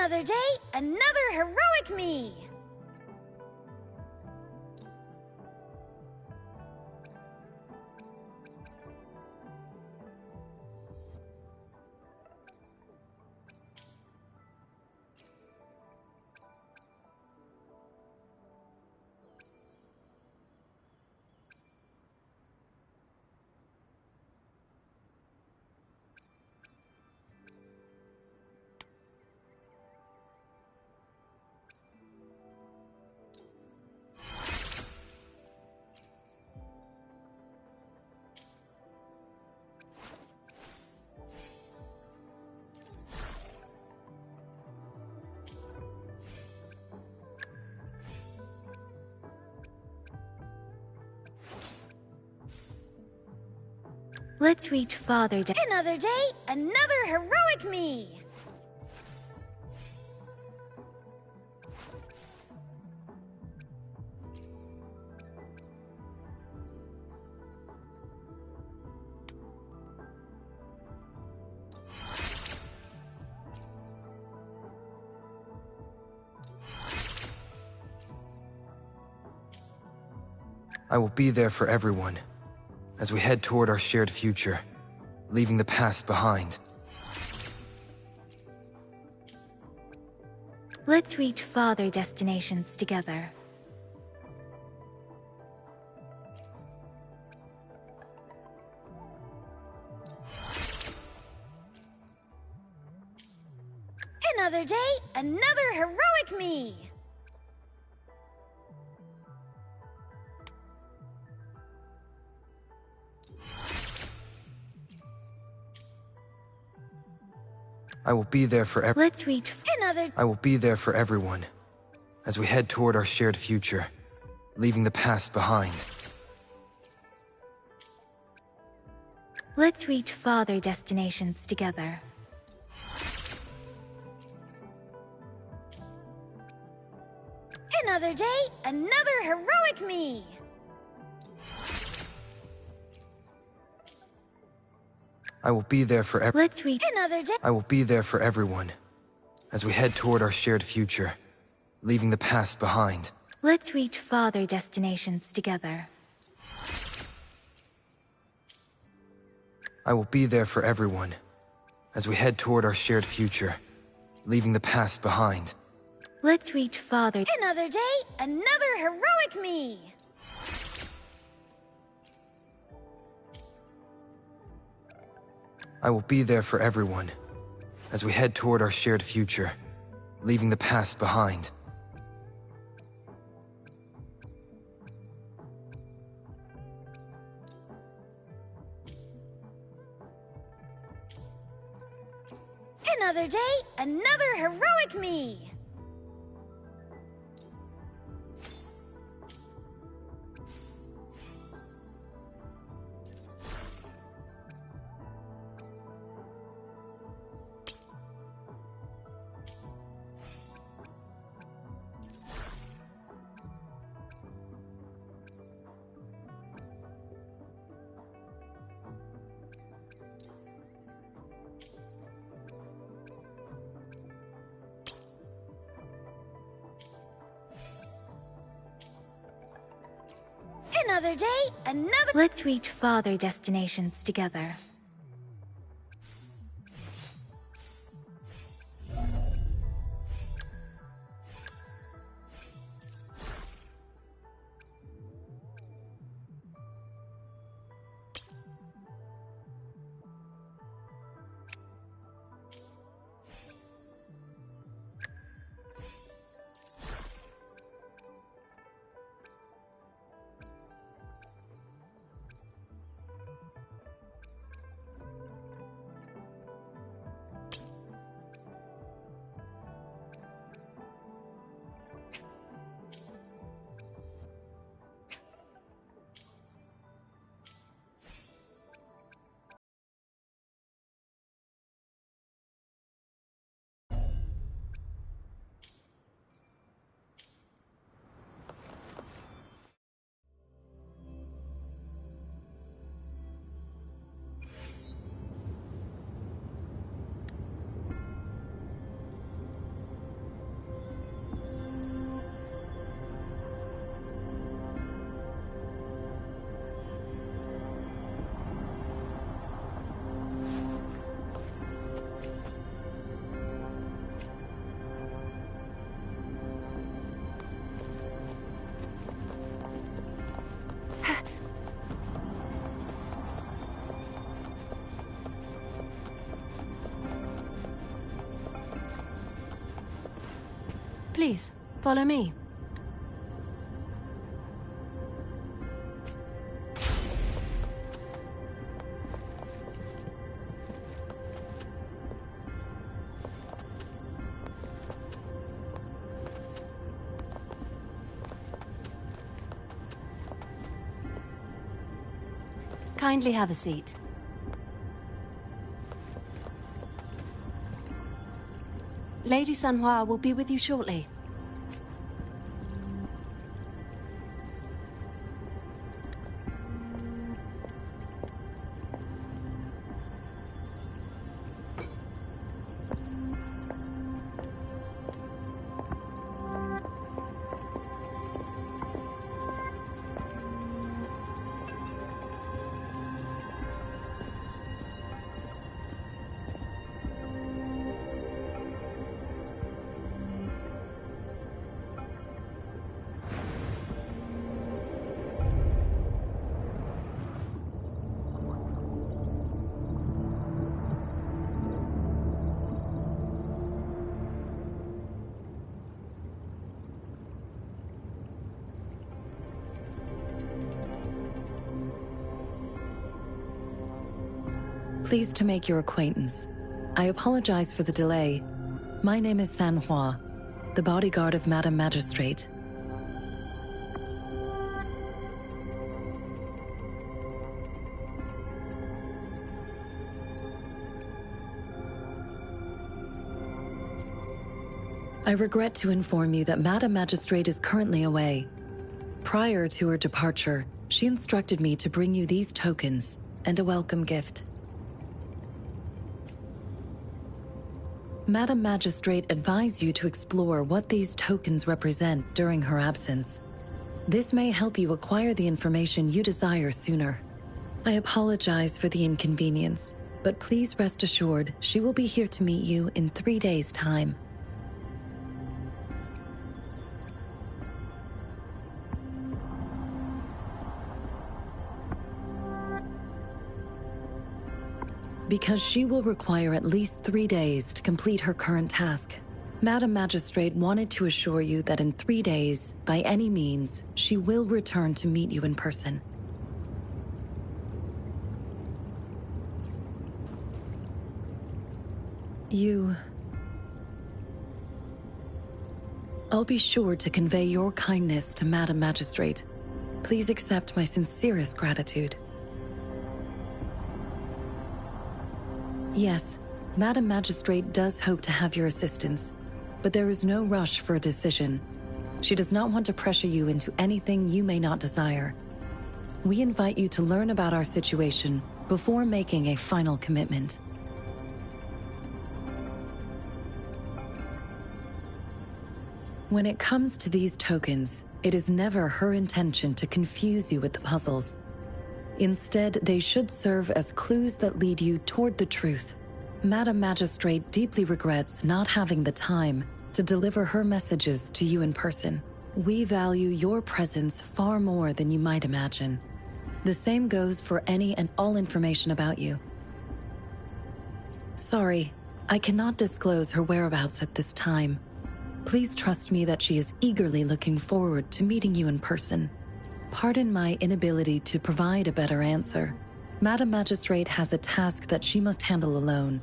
S2: Another day, another heroic me!
S1: Let's reach farther down.
S2: Another day, another heroic me!
S3: I will be there for everyone as we head toward our shared future, leaving the past behind.
S1: Let's reach farther destinations together.
S2: Another day, another heroic me!
S3: I will be there for
S1: Let's reach
S3: I will be there for everyone as we head toward our shared future, leaving the past behind.
S1: Let's reach farther destinations together.
S2: Another day, another heroic me!
S3: I will be there for
S1: Let's reach
S2: Another day.
S3: I will be there for everyone as we head toward our shared future, leaving the past behind.
S1: Let's reach farther destinations together.
S3: I will be there for everyone as we head toward our shared future, leaving the past behind.
S1: Let's reach farther.
S2: Another day, another heroic me!
S3: I will be there for everyone as we head toward our shared future, leaving the past behind.
S2: Another day, another heroic me! Another day, another...
S1: Let's reach farther destinations together.
S8: Please, follow me. Kindly have a seat. Lady Sanhua will be with you shortly.
S9: Pleased to make your acquaintance. I apologize for the delay. My name is Sanhua, the bodyguard of Madam Magistrate. I regret to inform you that Madam Magistrate is currently away. Prior to her departure, she instructed me to bring you these tokens and a welcome gift. Madam Magistrate advised you to explore what these tokens represent during her absence. This may help you acquire the information you desire sooner. I apologize for the inconvenience, but please rest assured she will be here to meet you in 3 days' time. Because she will require at least 3 days to complete her current task. Madam Magistrate wanted to assure you that in 3 days, by any means, she will return to meet you in person. I'll be sure to convey your kindness to Madam Magistrate. Please accept my sincerest gratitude. Yes, Madam Magistrate does hope to have your assistance, but there is no rush for a decision. She does not want to pressure you into anything you may not desire. We invite you to learn about our situation before making a final commitment. When it comes to these tokens, it is never her intention to confuse you with the puzzles. Instead, they should serve as clues that lead you toward the truth. Madam Magistrate deeply regrets not having the time to deliver her messages to you in person. We value your presence far more than you might imagine. The same goes for any and all information about you. Sorry, I cannot disclose her whereabouts at this time. Please trust me that she is eagerly looking forward to meeting you in person. Pardon my inability to provide a better answer. Madam Magistrate has a task that she must handle alone,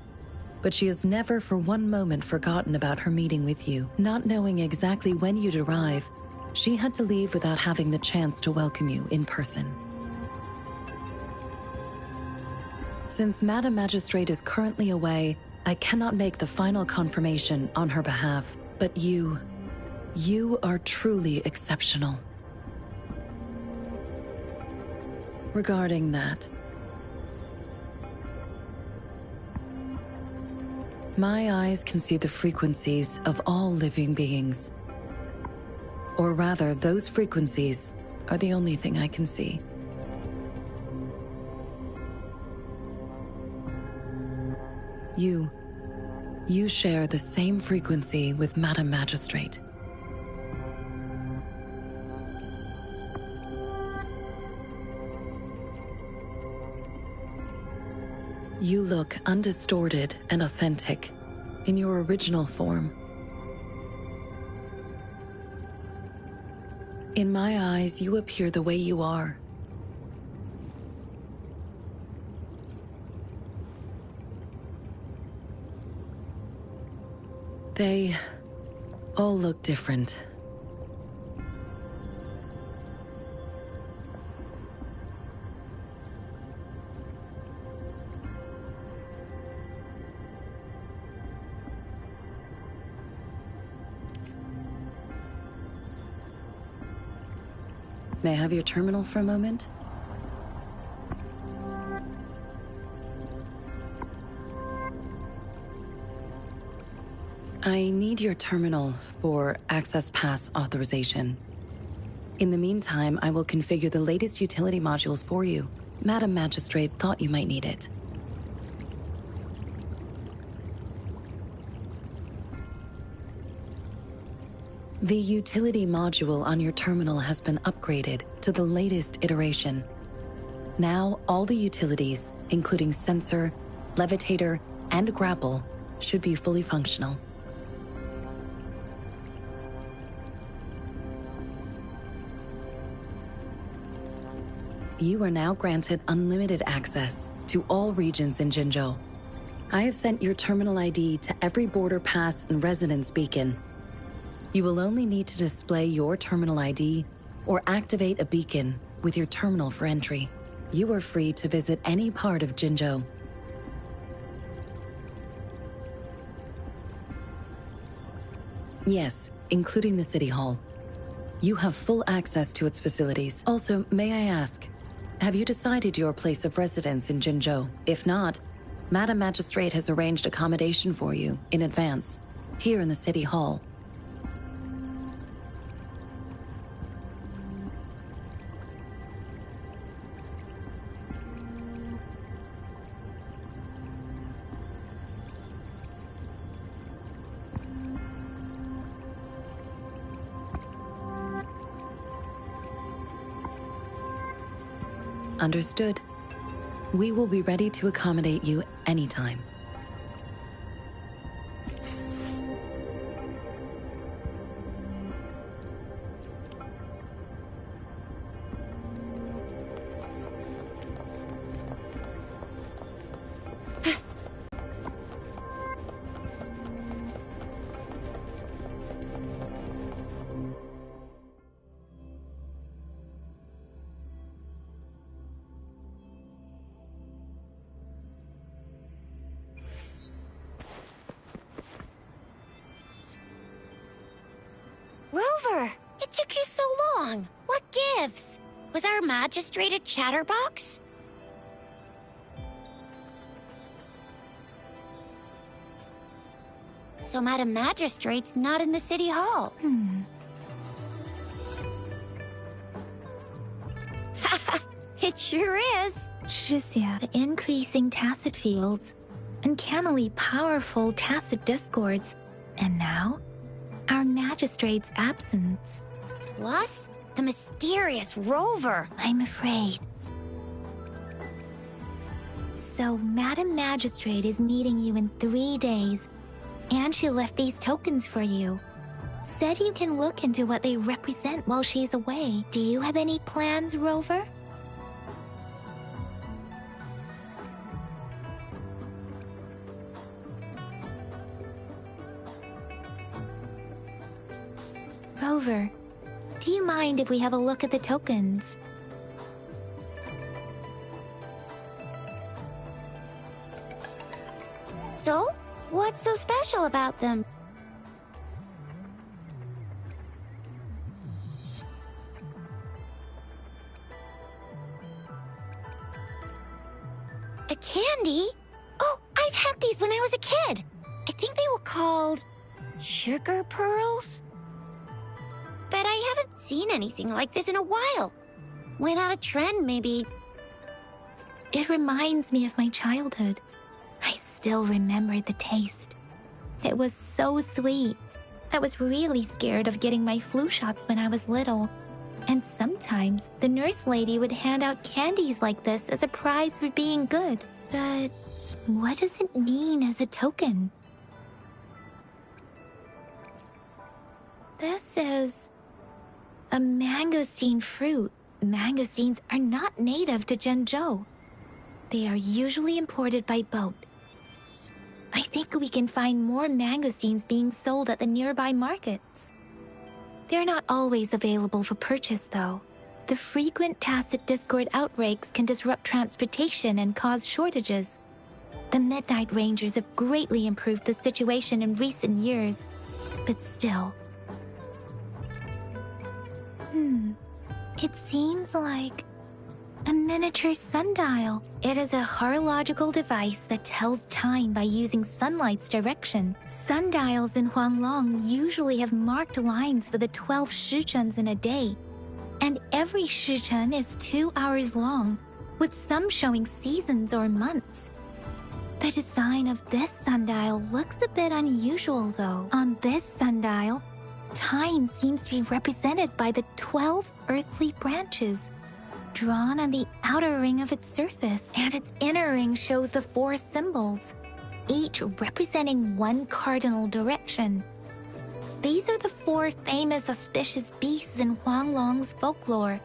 S9: but she has never for one moment forgotten about her meeting with you. Not knowing exactly when you'd arrive, she had to leave without having the chance to welcome you in person. Since Madam Magistrate is currently away, I cannot make the final confirmation on her behalf, but you are truly exceptional. Regarding that, my eyes can see the frequencies of all living beings. Or rather, those frequencies are the only thing I can see. You share the same frequency with Madam Magistrate. You look undistorted and authentic in your original form. In my eyes, you appear the way you are. They all look different. May I have your terminal for a moment? I need your terminal for access pass authorization. In the meantime, I will configure the latest utility modules for you. Madam Magistrate thought you might need it. The utility module on your terminal has been upgraded to the latest iteration. Now, all the utilities, including sensor, levitator, and grapple, should be fully functional. You are now granted unlimited access to all regions in Jinzhou. I have sent your terminal ID to every border pass and residence beacon. You will only need to display your terminal ID or activate a beacon with your terminal for entry. You are free to visit any part of Jinzhou. Yes, including the City Hall. You have full access to its facilities. Also, may I ask, have you decided your place of residence in Jinzhou? If not, Madam Magistrate has arranged accommodation for you in advance, here in the City Hall. Understood. We will be ready to accommodate you anytime.
S2: Rover! It took you so long! What gives? Was our magistrate a chatterbox? So Madam Magistrate's not in the City Hall. It sure is.
S1: Shixia, the increasing tacit fields, uncannily powerful tacit discords, and now, our magistrate's absence.
S2: Plus, the mysterious Rover.
S1: I'm afraid. So, Madam Magistrate is meeting you in 3 days, and she left these tokens for you. Said you can look into what they represent while she's away. Do you have any plans, Rover? Rover, do you mind if we have a look at the tokens?
S2: So, what's so special about them? A candy? Oh, I've had these when I was a kid. I think they were called sugar pearls? But I haven't seen anything like this in a while. Went out of trend, maybe.
S1: It reminds me of my childhood. I still remember the taste. It was so sweet. I was really scared of getting my flu shots when I was little. And sometimes the nurse lady would hand out candies like this as a prize for being good. But what does it mean as a token? This is a a mangosteen fruit. Mangosteens are not native to Zhengzhou. They are usually imported by boat. I think we can find more mangosteens being sold at the nearby markets. They're not always available for purchase, though. The frequent tacit discord outbreaks can disrupt transportation and cause shortages. The Midnight Rangers have greatly improved the situation in recent years, but still. It seems like a miniature sundial. It is a horological device that tells time by using sunlight's direction. Sundials in Huanglong usually have marked lines for the 12 shichens in a day, and every shichen is 2 hours long, with some showing seasons or months. The design of this sundial looks a bit unusual, though. On this sundial, time seems to be represented by the 12 earthly branches, drawn on the outer ring of its surface, and its inner ring shows the 4 symbols, each representing one cardinal direction. These are the 4 famous auspicious beasts in Huanglong's folklore.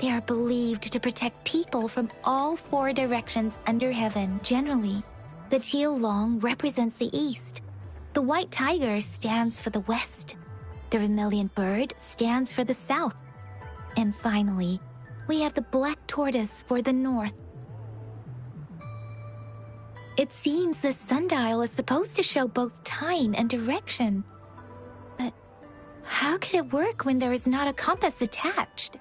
S1: They are believed to protect people from all 4 directions under heaven. Generally, the teal long represents the east. The white tiger stands for the west. The vermilion bird stands for the south. And finally, we have the black tortoise for the north. It seems the sundial is supposed to show both time and direction. But how could it work when there is not a compass attached?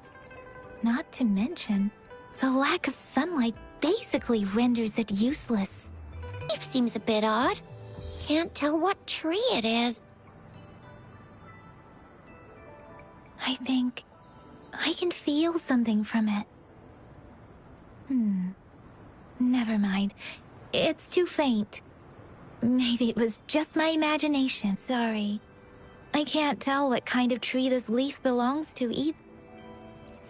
S1: Not to mention, the lack of sunlight basically renders it useless.
S2: Leaf seems a bit odd. Can't tell what tree it is.
S1: I think I can feel something from it. Never mind. It's too faint. Maybe it was just my imagination. Sorry. I can't tell what kind of tree this leaf belongs to either.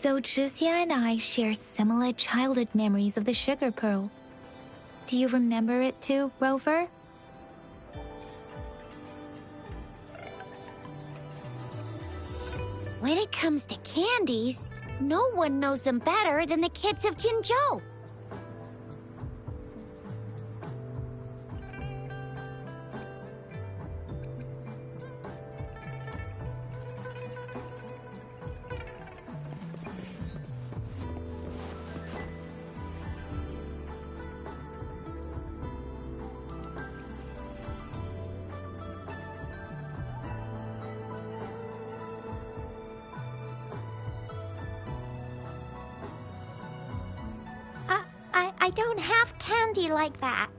S1: So Zhixia and I share similar childhood memories of the sugar pearl. Do you remember it too, Rover?
S2: When it comes to candies, no one knows them better than the kids of Jinzhou.
S10: I don't have candy like that.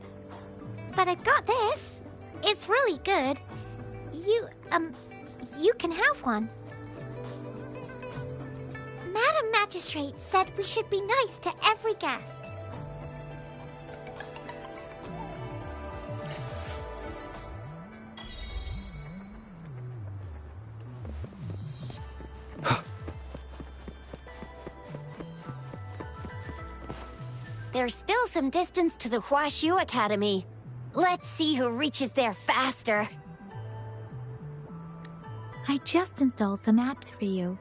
S10: But I got this. It's really good. You can have one. Madam Magistrate said we should be nice to every guest.
S2: There's still some distance to the Huaxiu Academy. Let's see who reaches there faster.
S1: I just installed some apps for you.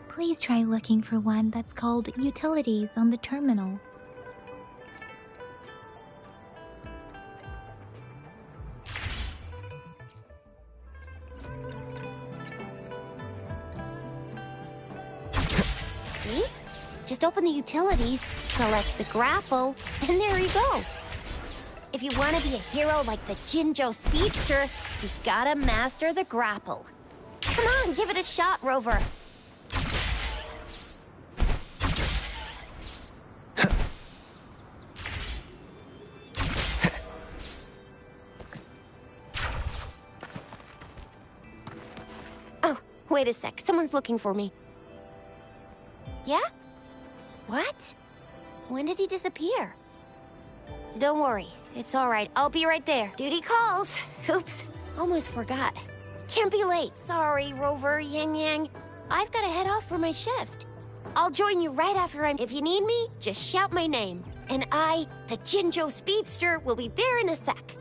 S1: Please try looking for one that's called Utilities on the terminal.
S2: See? Just open the utilities, select the grapple, and there you go. If you want to be a hero like the Jinzhou Speedster, you've got to master the grapple. Come on, give it a shot, Rover. Oh, wait a sec. Someone's looking for me. Yeah? What? When did he disappear? Don't worry. It's all right. I'll be right there. Duty calls. Oops. Almost forgot. Can't be late. Sorry, Rover, Yang Yang. I've got to head off for my shift. I'll join you right after If you need me, just shout my name. And I, the Jinzhou Speedster, will be there in a sec.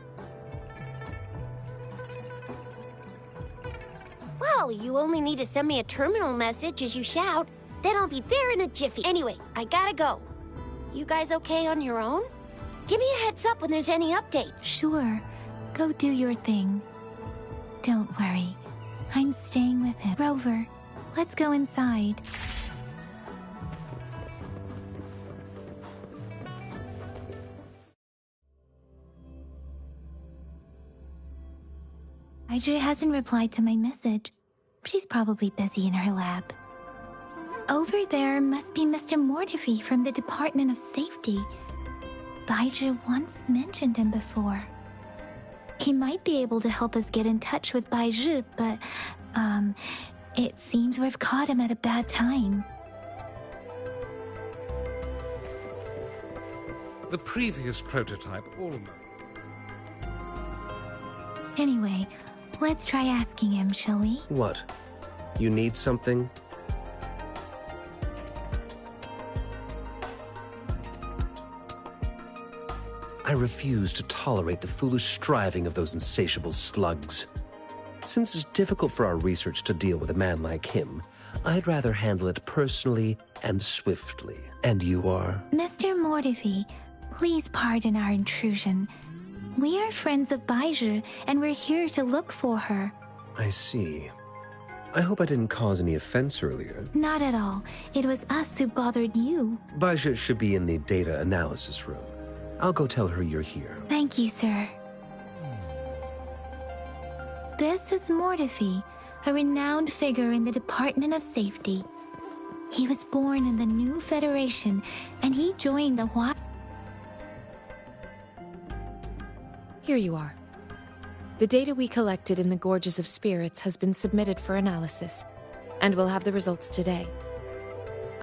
S2: Well, all. You only need to send me a terminal message as you shout. Then I'll be there in a jiffy. Anyway, I gotta go. You guys okay on your own? Give me a heads up when there's any updates.
S1: Sure. Go do your thing. Don't worry. I'm staying with him. Rover, let's go inside. Audrey hasn't replied to my message. She's probably busy in her lab. Over there must be Mr. Mortifi from the Department of Safety. Baiju once mentioned him before. He might be able to help us get in touch with Baiju, but, it seems we've caught him at a bad time.
S11: The previous prototype almost...
S1: Anyway, let's try asking him, shall we?
S12: What? You need something? I refuse to tolerate the foolish striving of those insatiable slugs. Since it's difficult for our research to deal with a man like him, I'd rather handle it personally and swiftly. And you are?
S1: Mr. Mortifi, please pardon our intrusion. We are friends of Baiju, and we're here to look for her.
S12: I see. I hope I didn't cause any offense earlier.
S1: Not at all. It was us who bothered you.
S12: Baiju should be in the data analysis room. I'll go tell her you're here.
S1: Thank you, sir. This is Mortifi, a renowned figure in the Department of Safety. He was born in the new Federation, and he joined the
S4: Here you are. The data we collected in the Gorges of Spirits has been submitted for analysis, and we'll have the results today.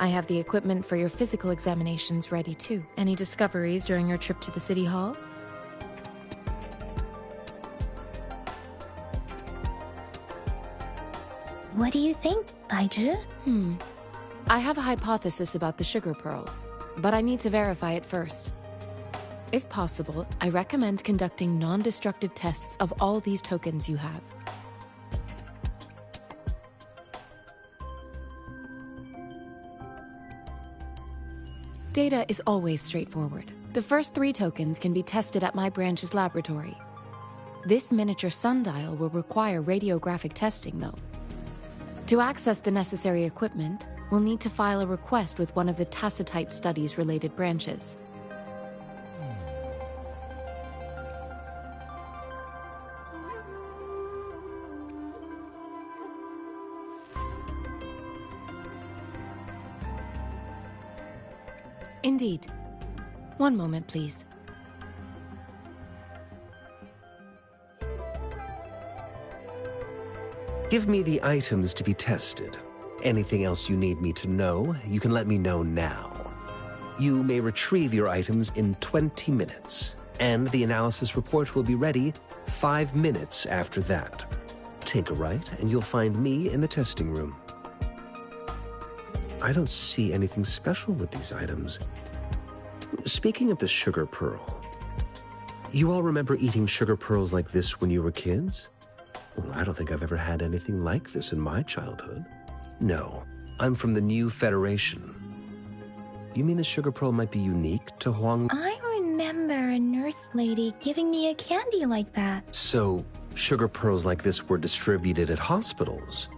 S4: I have the equipment for your physical examinations ready too. Any discoveries during your trip to the City Hall?
S1: What do you think, Baiju?
S4: I have a hypothesis about the sugar pearl, but I need to verify it first. If possible, I recommend conducting non-destructive tests of all these tokens you have. Data is always straightforward. The first 3 tokens can be tested at my branch's laboratory. This miniature sundial will require radiographic testing, though. To access the necessary equipment, we'll need to file a request with one of the Tacitite Studies-related branches. Indeed. One moment, please.
S12: Give me the items to be tested. Anything else you need me to know, you can let me know now. You may retrieve your items in 20 minutes, and the analysis report will be ready 5 minutes after that. Take a right, and you'll find me in the testing room. I don't see anything special with these items. Speaking of the sugar pearl, you all remember eating sugar pearls like this when you were kids? Well, I don't think I've ever had anything like this in my childhood. No, I'm from the new Federation. You mean the sugar pearl might be unique to Huang?
S1: I remember a nurse lady giving me a candy like that.
S12: So, sugar pearls like this were distributed at hospitals?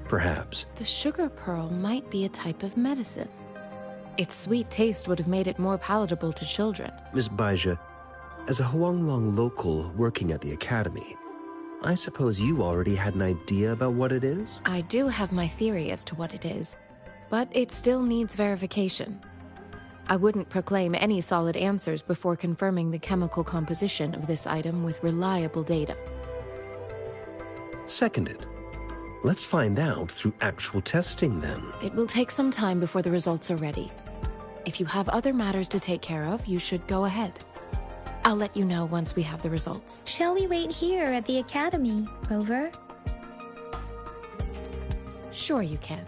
S12: Perhaps.
S4: The sugar pearl might be a type of medicine. Its sweet taste would have made it more palatable to children.
S12: Miss Baija, as a Huanglong local working at the academy, I suppose you already had an idea about what it is?
S4: I do have my theory as to what it is, but it still needs verification. I wouldn't proclaim any solid answers before confirming the chemical composition of this item with reliable data.
S12: Seconded. Let's find out through actual testing, then.
S4: It will take some time before the results are ready. If you have other matters to take care of, you should go ahead. I'll let you know once we have the results.
S1: Shall we wait here at the academy, Rover?
S4: Sure you can.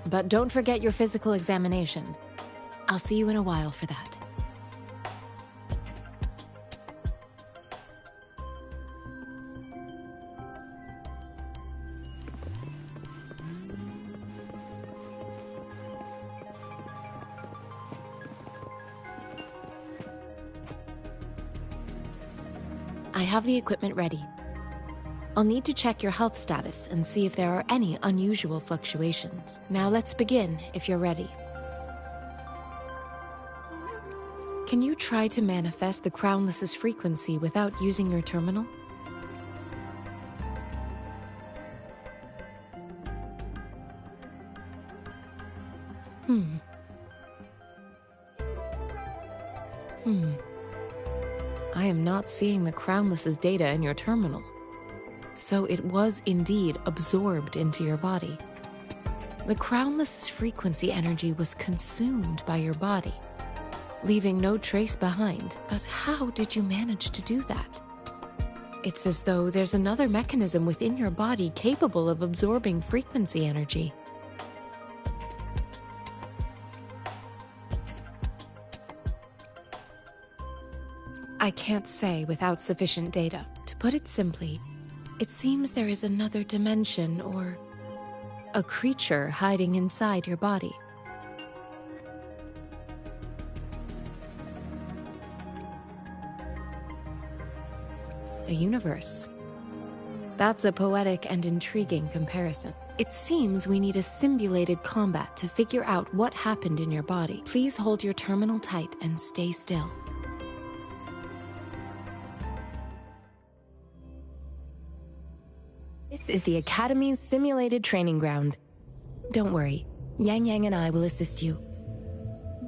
S4: But don't forget your physical examination. I'll see you in a while for that. have the equipment ready. I'll need to check your health status and see if there are any unusual fluctuations. Now let's begin, if you're ready. Can you try to manifest the Crownless's frequency without using your terminal? I am not seeing the Crownless's data in your terminal. So it was indeed absorbed into your body. The Crownless's frequency energy was consumed by your body, leaving no trace behind. But how did you manage to do that? It's as though there's another mechanism within your body capable of absorbing frequency energy. I can't say without sufficient data. To put it simply, it seems there is another dimension or a creature hiding inside your body. A universe. That's a poetic and intriguing comparison. It seems we need a simulated combat to figure out what happened in your body. Please hold your terminal tight and stay still. This is the Academy's simulated training ground. Don't worry, Yang Yang and I will assist you.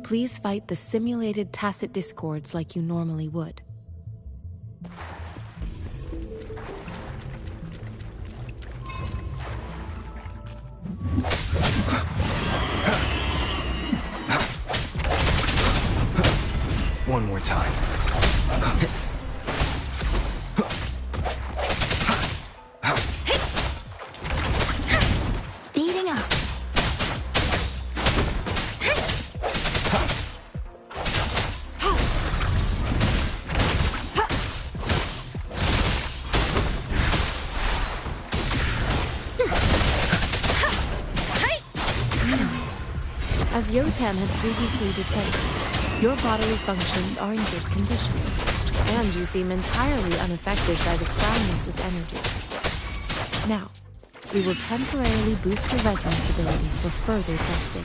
S4: Please fight the simulated tacit discords like you normally would.
S3: One more time.
S1: Speeding up.
S4: As Yotan had previously detected, your bodily functions are in good condition, and you seem entirely unaffected by the Crownless's energy. Now, we will temporarily boost your resonance ability for further testing.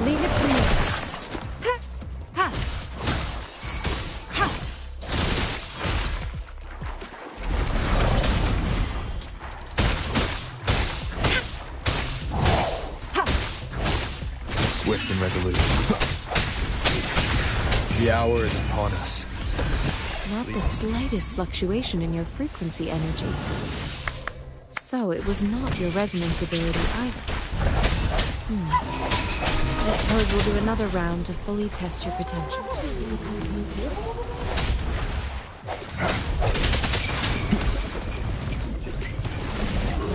S4: Leave it to me.
S3: Swift and resolute. The hour is upon us.
S4: Not the slightest fluctuation in your frequency energy. So it was not your resonance ability either. I suppose we'll do another round to fully test your potential.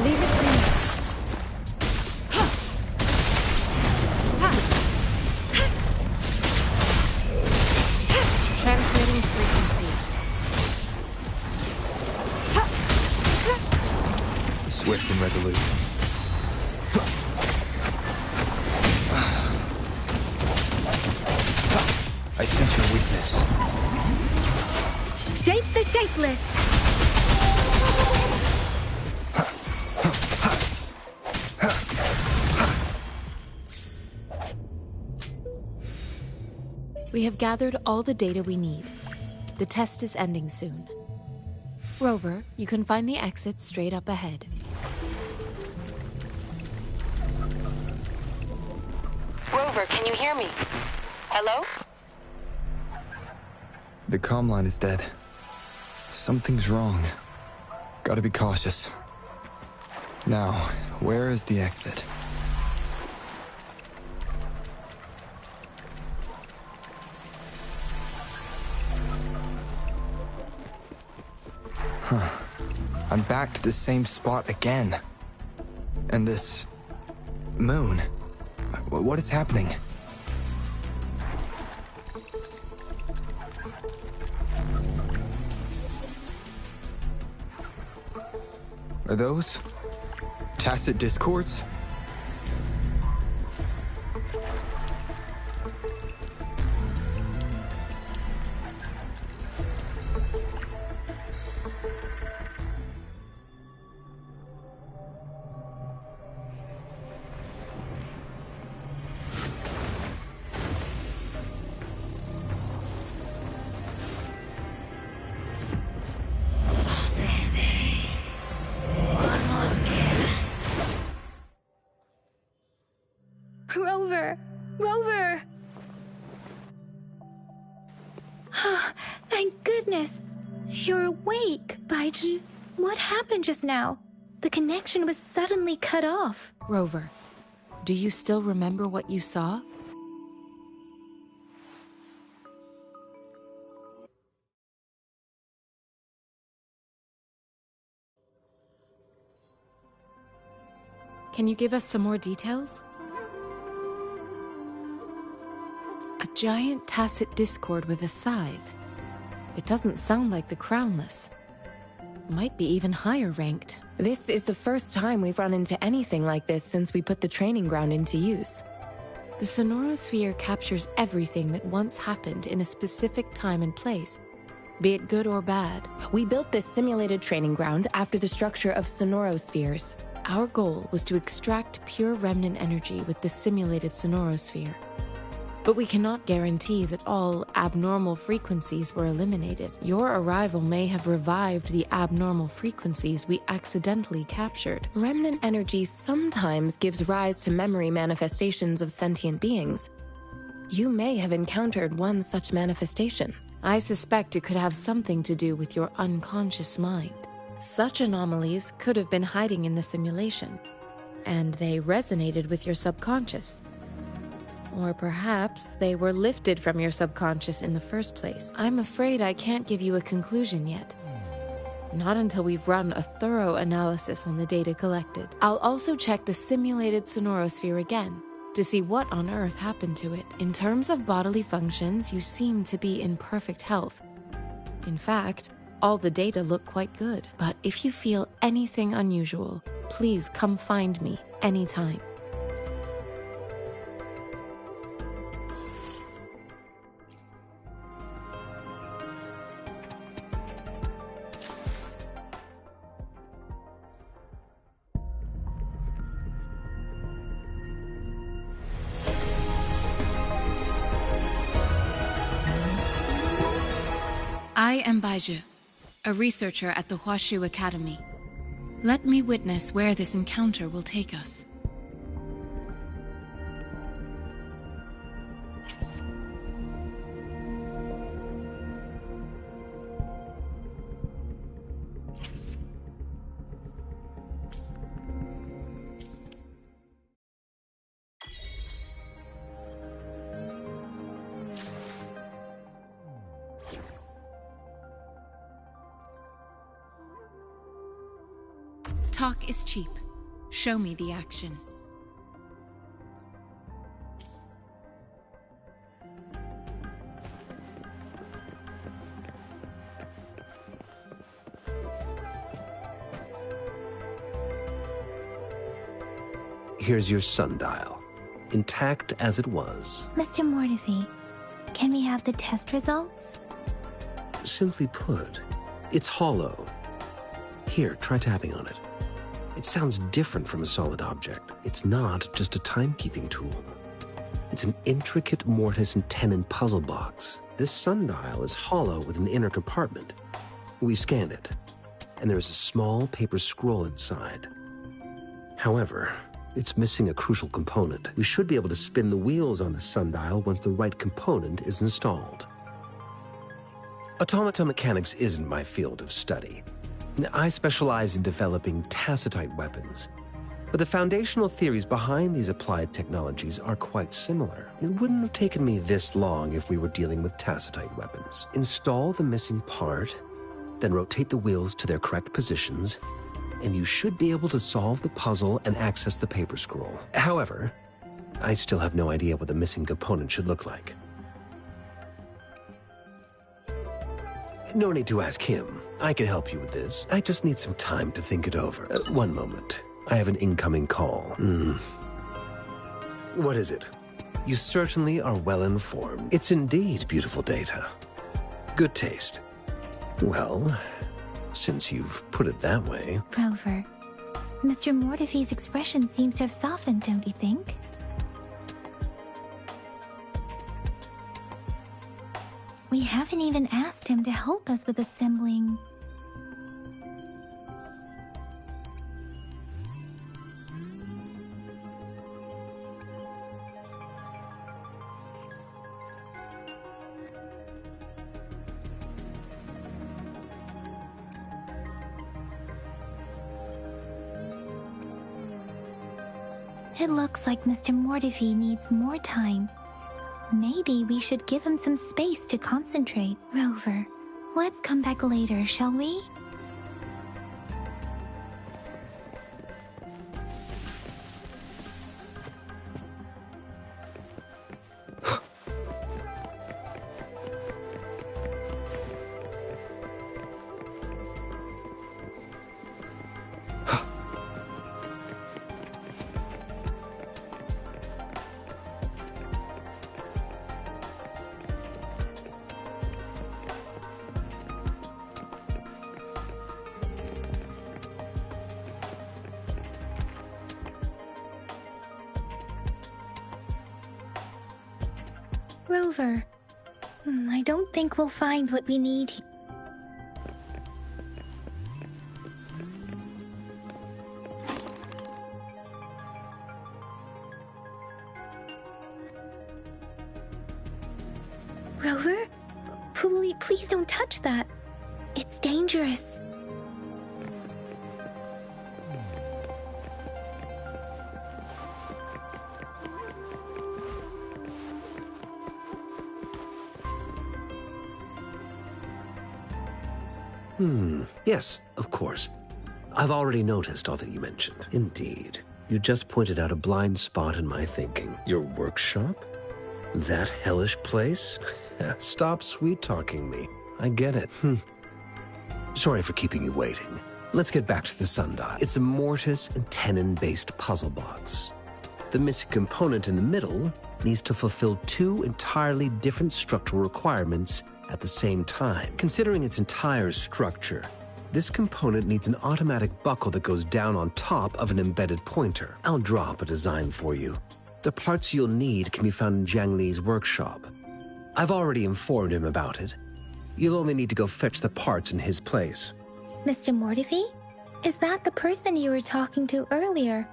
S4: Leave it to me. Transmitting frequency.
S3: Swift and resolute. I sense your weakness.
S2: Shape the shapeless!
S4: We have gathered all the data we need. The test is ending soon. Rover, you can find the exit straight up ahead.
S13: Rover, can you hear me? Hello?
S3: The comm line is dead. Something's wrong. Gotta be cautious. Now, where is the exit? Huh. I'm back to the same spot again. And this... moon. What is happening? Are those tacit discords?
S1: Rover! Rover! Thank goodness! You're awake, Baiju. What happened just now? The connection was suddenly cut off.
S4: Rover, do you still remember what you saw? Can you give us some more details? A giant tacit discord with a scythe. It doesn't sound like the Crownless. Might be even higher ranked.
S14: This is the first time we've run into anything like this since we put the training ground into use.
S4: The Sonorosphere captures everything that once happened in a specific time and place, be it good or bad.
S14: We built this simulated training ground after the structure of Sonorospheres.
S4: Our goal was to extract pure remnant energy with the simulated Sonorosphere. But we cannot guarantee that all abnormal frequencies were eliminated. Your arrival may have revived the abnormal frequencies we accidentally captured.
S14: Remnant energy sometimes gives rise to memory manifestations of sentient beings. You may have encountered one such manifestation.
S4: I suspect it could have something to do with your unconscious mind. Such anomalies could have been hiding in the simulation, and they resonated with your subconscious. Or perhaps they were lifted from your subconscious in the first place. I'm afraid I can't give you a conclusion yet. Not until we've run a thorough analysis on the data collected. I'll also check the simulated Sonorosphere again to see what on earth happened to it. In terms of bodily functions, you seem to be in perfect health. In fact, all the data look quite good. But if you feel anything unusual, please come find me anytime.
S15: I am Baiju, a researcher at the Huashu Academy. Let me witness where this encounter will take us. Talk is cheap. Show me the action.
S12: Here's your sundial, intact as it was.
S1: Mr. Mortefi, can we have the test results?
S12: Simply put, it's hollow. Here, try tapping on it. It sounds different from a solid object. It's not just a timekeeping tool. It's an intricate mortise and tenon puzzle box. This sundial is hollow with an inner compartment. We scanned it, and there is a small paper scroll inside. However, it's missing a crucial component. We should be able to spin the wheels on the sundial once the right component is installed. Automata mechanics isn't my field of study. I specialize in developing tacitite weapons, but the foundational theories behind these applied technologies are quite similar. It wouldn't have taken me this long if we were dealing with tacitite weapons. Install the missing part, then rotate the wheels to their correct positions, and you should be able to solve the puzzle and access the paper scroll. However, I still have no idea what the missing component should look like. No need to ask him. I can help you with this. I just need some time to think it over. One moment. I have an incoming call. What is it? You certainly are well informed. It's indeed beautiful data. Good taste. Well, since you've put it that way...
S1: Rover, Mr. Mortefi's expression seems to have softened, don't you think? We haven't even asked him to help us with assembling... It looks like Mr. Mortefi needs more time. Maybe we should give him some space to concentrate. Rover, let's come back later, shall we? Rover, I don't think we'll find what we need. Rover? Please don't touch that. It's dangerous.
S12: Yes, of course. I've already noticed all that you mentioned. Indeed. You just pointed out a blind spot in my thinking. Your workshop? That hellish place? Stop sweet-talking me. I get it. Sorry for keeping you waiting. Let's get back to the sundial. It's a mortise and tenon-based puzzle box. The missing component in the middle needs to fulfill two entirely different structural requirements at the same time. Considering its entire structure, this component needs an automatic buckle that goes down on top of an embedded pointer. I'll draw up a design for you. The parts you'll need can be found in Jiang Li's workshop. I've already informed him about it. You'll only need to go fetch the parts in his place.
S1: Mr. Mortefi? Is that the person you were talking to earlier?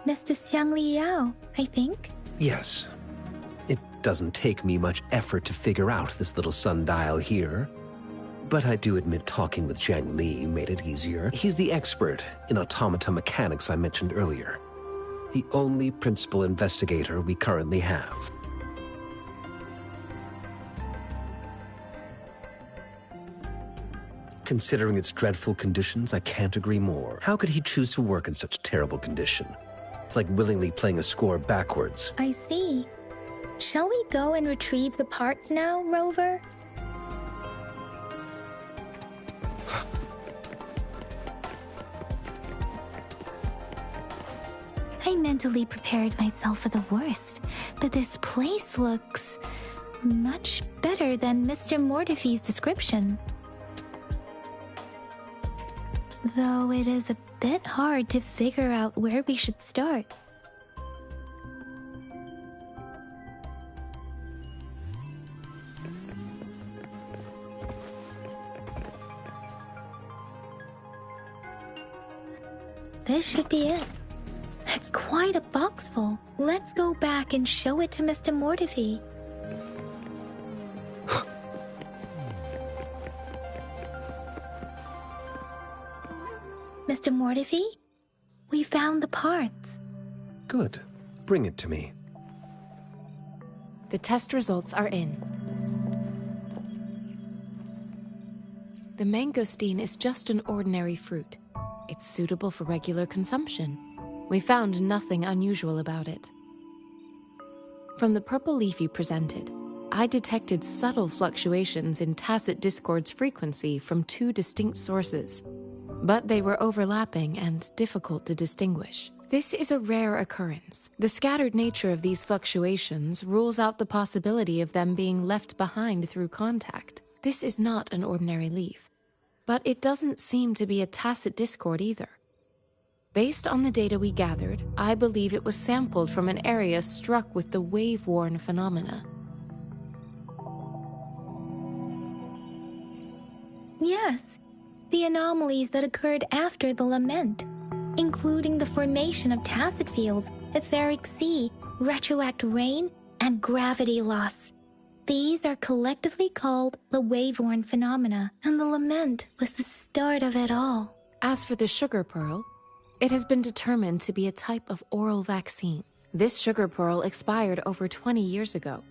S1: Mr. Xiang Liao, I think?
S12: Yes. It doesn't take me much effort to figure out this little sundial here. But I do admit talking with Jiang Li made it easier. He's the expert in automata mechanics I mentioned earlier. The only principal investigator we currently have. Considering its dreadful conditions, I can't agree more. How could he choose to work in such terrible condition? It's like willingly playing a score backwards.
S1: I see. Shall we go and retrieve the parts now, Rover? I mentally prepared myself for the worst, but this place looks much better than Mr. Mortefi's description. Though it is a bit hard to figure out where we should start. This should be it. It's quite a box full. Let's go back and show it to Mr. Mortefi. Mr. Mortefi, we found the parts.
S12: Good. Bring it to me.
S4: The test results are in. The mangosteen is just an ordinary fruit. It's suitable for regular consumption. We found nothing unusual about it. From the purple leaf you presented, I detected subtle fluctuations in tacit discord's frequency from two distinct sources, but they were overlapping and difficult to distinguish. This is a rare occurrence. The scattered nature of these fluctuations rules out the possibility of them being left behind through contact. This is not an ordinary leaf, but it doesn't seem to be a tacit discord either. Based on the data we gathered, I believe it was sampled from an area struck with the wave-worn phenomena.
S1: Yes, the anomalies that occurred after the lament, including the formation of tacit fields, etheric sea, retroact rain, and gravity loss. These are collectively called the wave-worn phenomena, and the lament was the start of it all.
S4: As for the sugar pearl, it has been determined to be a type of oral vaccine. This sugar pearl expired over 20 years ago.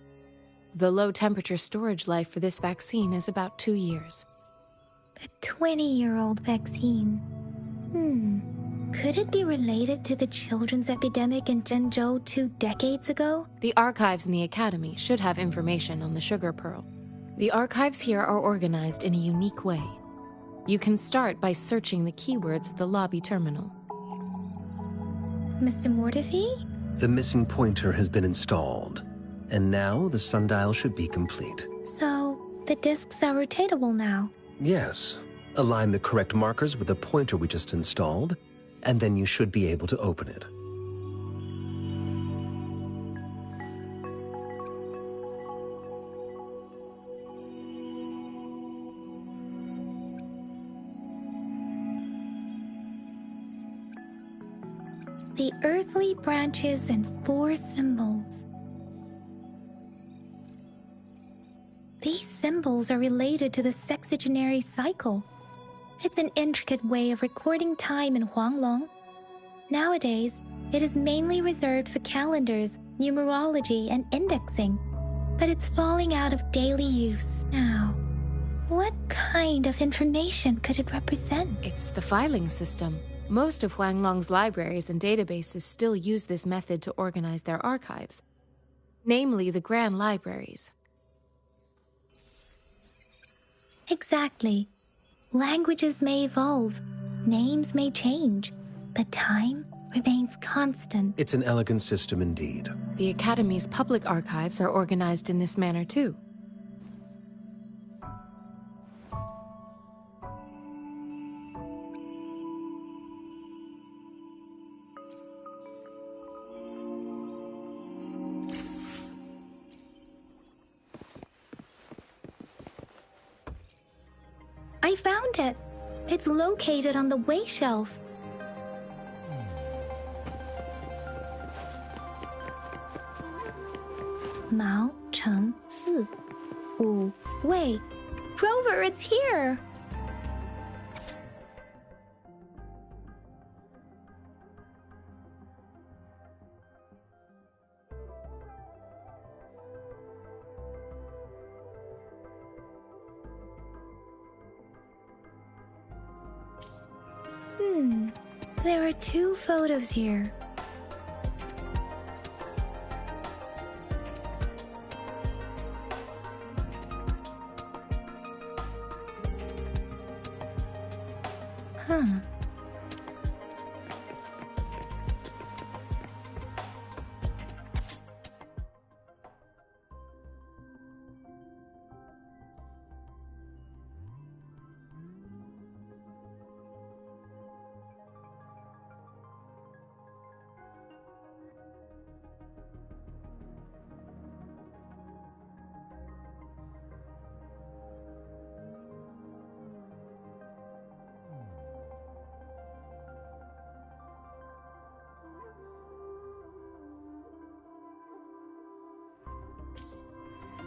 S4: The low-temperature storage life for this vaccine is about 2 years.
S1: A 20-year-old vaccine. Could it be related to the children's epidemic in Zhenzhou 2 decades ago?
S4: The archives in the Academy should have information on the sugar pearl. The archives here are organized in a unique way. You can start by searching the keywords at the lobby terminal.
S1: Mr. Mortefi?
S12: The missing pointer has been installed, and now the sundial should be complete.
S1: So, the discs are rotatable now?
S12: Yes. Align the correct markers with the pointer we just installed, and then you should be able to open it.
S1: The earthly branches and 4 symbols. These symbols are related to the sexagenary cycle. It's an intricate way of recording time in Huanglong. Nowadays, it is mainly reserved for calendars, numerology, and indexing, but it's falling out of daily use now. What kind of information could it represent?
S4: It's the filing system. Most of Huanglong's libraries and databases still use this method to organize their archives, namely the Grand Libraries.
S1: Exactly. Languages may evolve, names may change, but time remains constant.
S12: It's an elegant system indeed.
S4: The Academy's public archives are organized in this manner too.
S1: I found it. It's located on the way shelf. Mao Cheng Si Wu Wei. Rover, it's here! There are 2 photos here.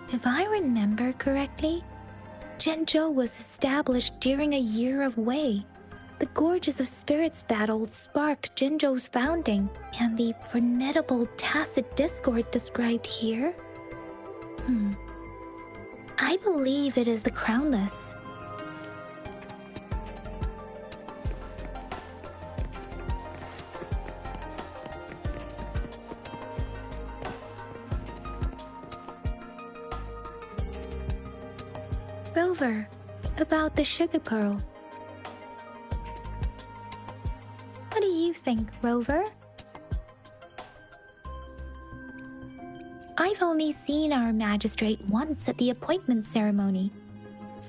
S1: If I remember correctly, Zhenzhou was established during a year of Wei. The Gorges of Spirits battle sparked Zhenzhou's founding, and the formidable tacit discord described here? I believe it is the Crownless. Rover, about the sugar pearl. What do you think, Rover? I've only seen our magistrate once at the appointment ceremony,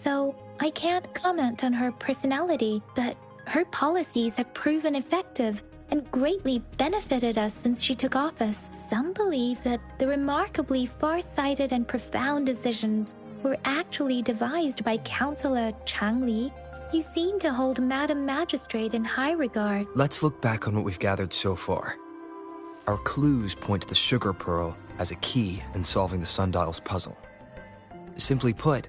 S1: so I can't comment on her personality, but her policies have proven effective and greatly benefited us since she took office. Some believe that the remarkably far-sighted and profound decisions were actually devised by Councillor Chang Li. You seem to hold Madam Magistrate in high regard.
S16: Let's look back on what we've gathered so far. Our clues point to the sugar pearl as a key in solving the sundial's puzzle. Simply put,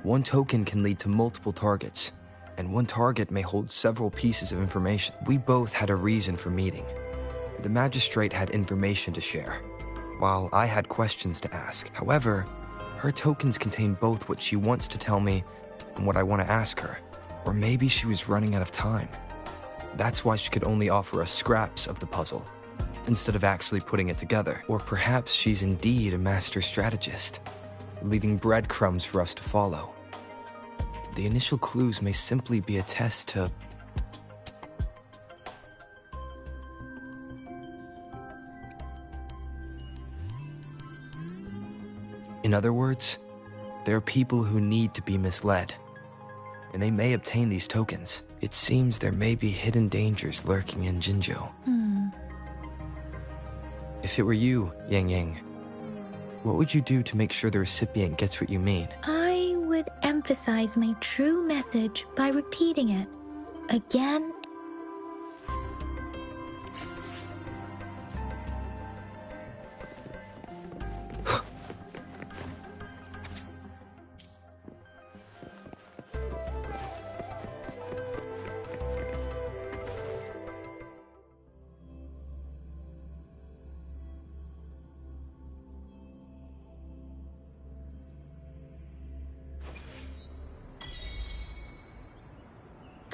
S16: one token can lead to multiple targets, and one target may hold several pieces of information. We both had a reason for meeting. The magistrate had information to share, while I had questions to ask. However, her tokens contain both what she wants to tell me and what I want to ask her. Or maybe she was running out of time. That's why she could only offer us scraps of the puzzle, instead of actually putting it together. Or perhaps she's indeed a master strategist, leaving breadcrumbs for us to follow. The initial clues may simply be a test to... In other words, there are people who need to be misled, and they may obtain these tokens. It seems there may be hidden dangers lurking in Jinzhou. If it were you, Yang Yang, what would you do to make sure the recipient gets what you mean?
S1: I would emphasize my true message by repeating it again.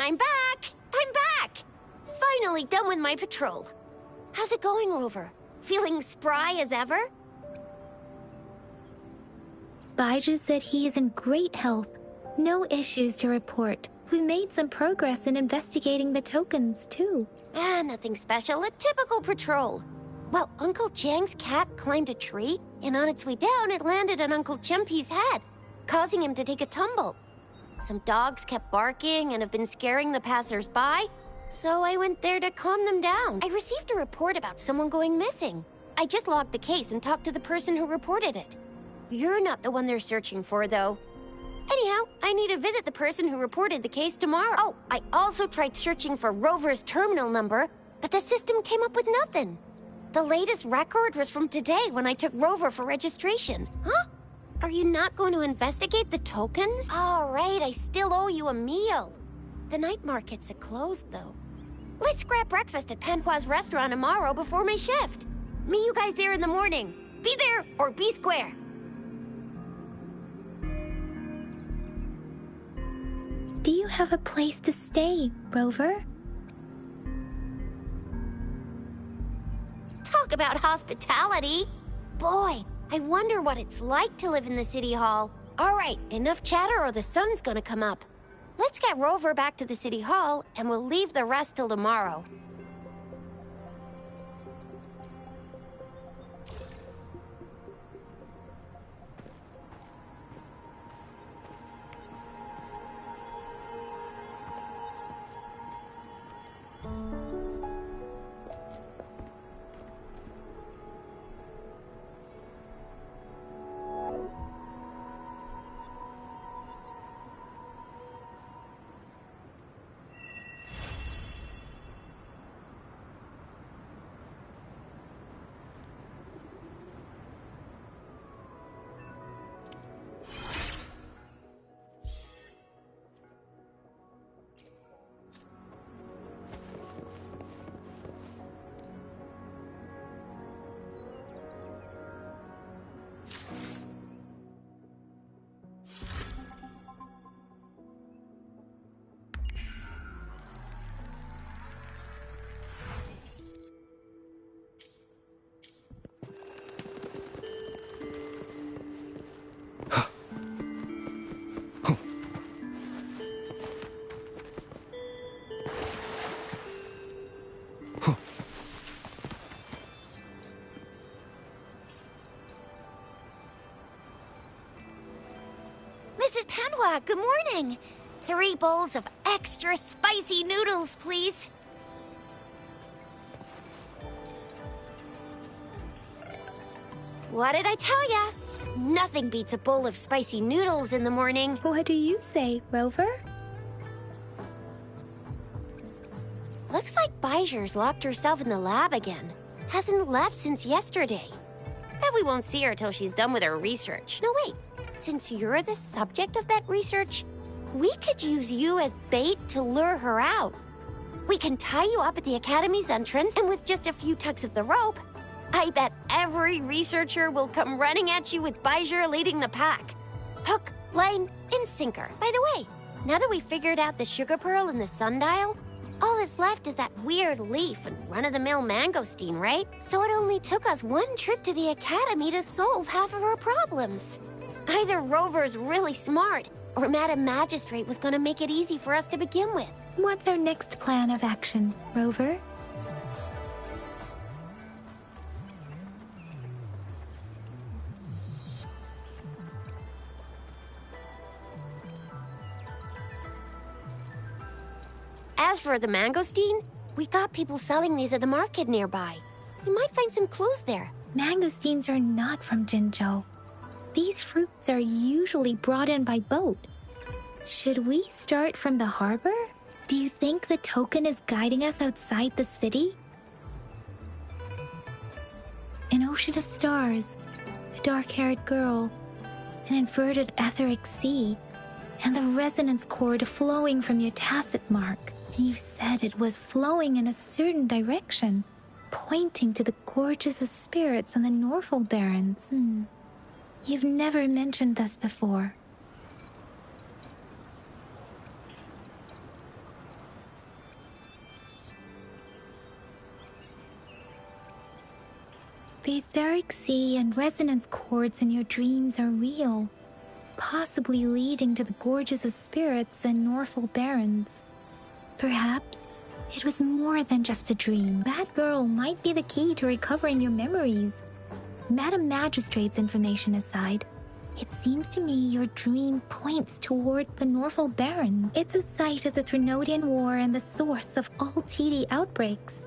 S2: I'm back! I'm back! Finally done with my patrol. How's it going, Rover? Feeling spry as ever?
S1: Baizhi said he is in great health. No issues to report. We made some progress in investigating the tokens, too.
S2: Nothing special. A typical patrol. Well, Uncle Jiang's cat climbed a tree, and on its way down, it landed on Uncle Chempi's head, causing him to take a tumble. Some dogs kept barking and have been scaring the passers-by, so I went there to calm them down. I received a report about someone going missing. I just logged the case and talked to the person who reported it. You're not the one they're searching for, though. Anyhow, I need to visit the person who reported the case tomorrow. Oh, I also tried searching for Rover's terminal number, but the system came up with nothing. The latest record was from today when I took Rover for registration. Huh? Are you not going to investigate the tokens? All right, I still owe you a meal. The night markets are closed, though. Let's grab breakfast at Panhua's restaurant tomorrow before my shift. Meet you guys there in the morning. Be there or be square.
S1: Do you have a place to stay, Rover?
S2: Talk about hospitality. Boy, I wonder what it's like to live in the city hall. All right, enough chatter or the sun's gonna come up. Let's get Rover back to the city hall, and we'll leave the rest till tomorrow. Mrs. Panhua, good morning. 3 bowls of extra spicy noodles, please. What did I tell ya? Nothing beats a bowl of spicy noodles in the morning.
S1: What do you say, Rover?
S2: Looks like Baizhi's locked herself in the lab again. Hasn't left since yesterday. Bet we won't see her till she's done with her research. No, wait. Since you're the subject of that research, we could use you as bait to lure her out. We can tie you up at the Academy's entrance, and with just a few tugs of the rope, I bet every researcher will come running at you with Baijer leading the pack. Hook, line, and sinker. By the way, now that we figured out the sugar pearl and the sundial, all that's left is that weird leaf and run-of-the-mill mangosteen, right? So it only took us one trip to the Academy to solve half of our problems. Either Rover's really smart, or Madam Magistrate was gonna make it easy for us to begin with.
S1: What's our next plan of action, Rover?
S2: As for the mangosteen, we got people selling these at the market nearby. We might find some clues there.
S1: Mangosteens are not from Jinzhou. These fruits are usually brought in by boat. Should we start from the harbor? Do you think the token is guiding us outside the city? An ocean of stars, a dark-haired girl, an inverted etheric sea, and the resonance cord flowing from your tacit mark. You said it was flowing in a certain direction, pointing to the gorges of spirits and the Norfolk Barrens. You've never mentioned this before. The etheric sea and resonance cords in your dreams are real, possibly leading to the gorges of spirits and Norfolk Barrens. Perhaps it was more than just a dream. That girl might be the key to recovering your memories. Madam Magistrate's information aside, it seems to me your dream points toward the Norfolk Barren. It's a site of the Threnodian War and the source of all TD outbreaks.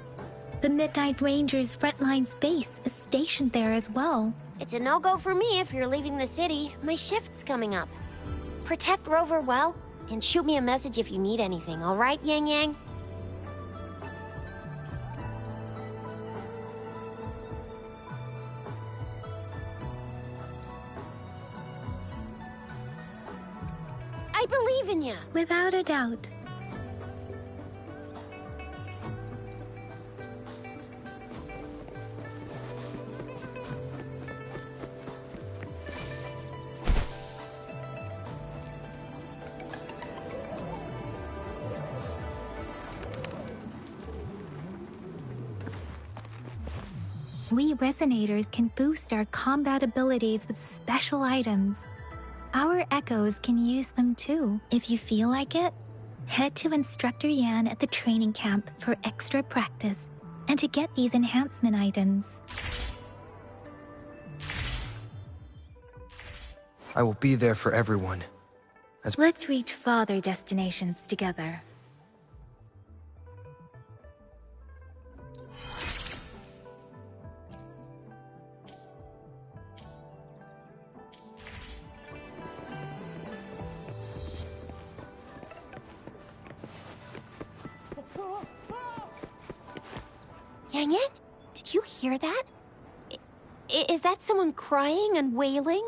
S1: The Midnight Rangers' frontline base is stationed there as well.
S2: It's a no-go for me if you're leaving the city. My shift's coming up. Protect Rover well, and shoot me a message if you need anything, all right, Yang Yang? I believe in you.
S1: Without a doubt. We Resonators can boost our combat abilities with special items. Our Echoes can use them too. If you feel like it, head to Instructor Yan at the training camp for extra practice and to get these enhancement items.
S16: I will be there for everyone.
S1: Let's reach farther destinations together.
S2: Yang Yang, did you hear that? Is that someone crying and wailing?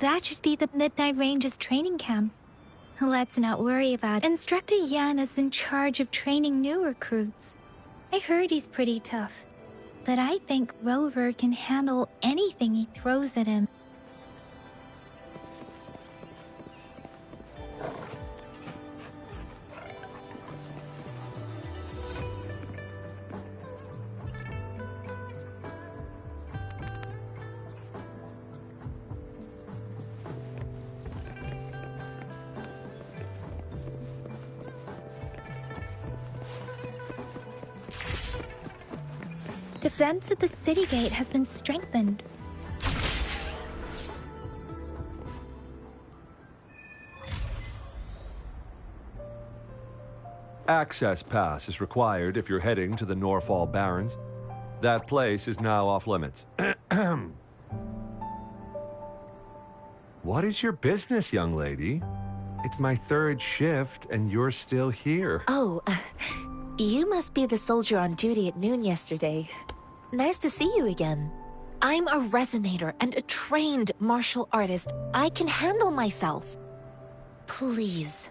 S1: That should be the Midnight Range's training camp. Let's not worry about it. Instructor Yan is in charge of training new recruits. I heard he's pretty tough, but I think Rover can handle anything he throws at him. Defense at the city gate has been strengthened.
S17: Access pass is required if you're heading to the Norfolk Barrens. That place is now off limits. What is your business, young lady? It's my third shift and you're still here.
S18: Oh, you must be the soldier on duty at noon yesterday. Nice to see you again. I'm a resonator and a trained martial artist. I can handle myself. Please,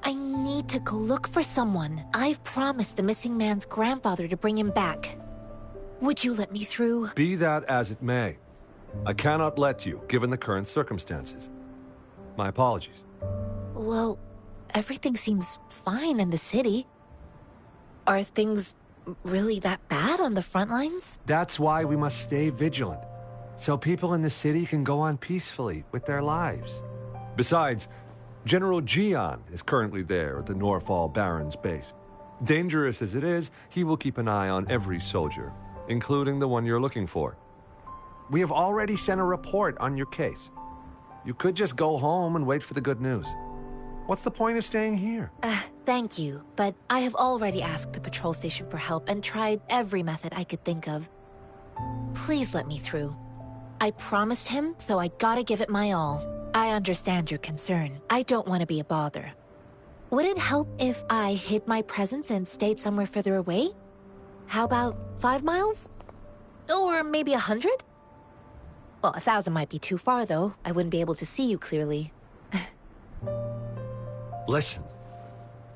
S18: I need to go look for someone. I've promised the missing man's grandfather to bring him back. Would you let me through?
S17: Be that as it may, I cannot let you, given the current circumstances. My apologies.
S18: Well, everything seems fine in the city. Are things really that bad on the front lines?
S17: That's why we must stay vigilant, so people in the city can go on peacefully with their lives. Besides, General Jian is currently there at the Norfall Baron's base. Dangerous as it is, he will keep an eye on every soldier, including the one you're looking for. We have already sent a report on your case. You could just go home and wait for the good news. What's the point of staying here?
S18: Thank you, but I have already asked the patrol station for help and tried every method I could think of. Please let me through. I promised him, so I gotta give it my all. I understand your concern. I don't want to be a bother. Would it help if I hid my presence and stayed somewhere further away? How about 5 miles? Or maybe 100? Well, 1,000 might be too far, though. I wouldn't be able to see you clearly.
S17: Listen,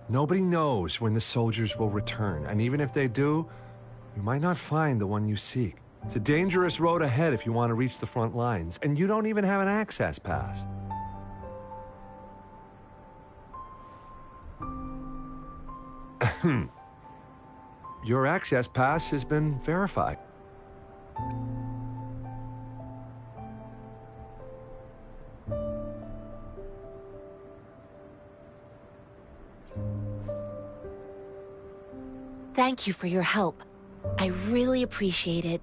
S17: nobody knows when the soldiers will return, and even if they do, you might not find the one you seek. It's a dangerous road ahead if you want to reach the front lines, and you don't even have an access pass. Your access pass has been verified.
S18: Thank you for your help. I really appreciate it.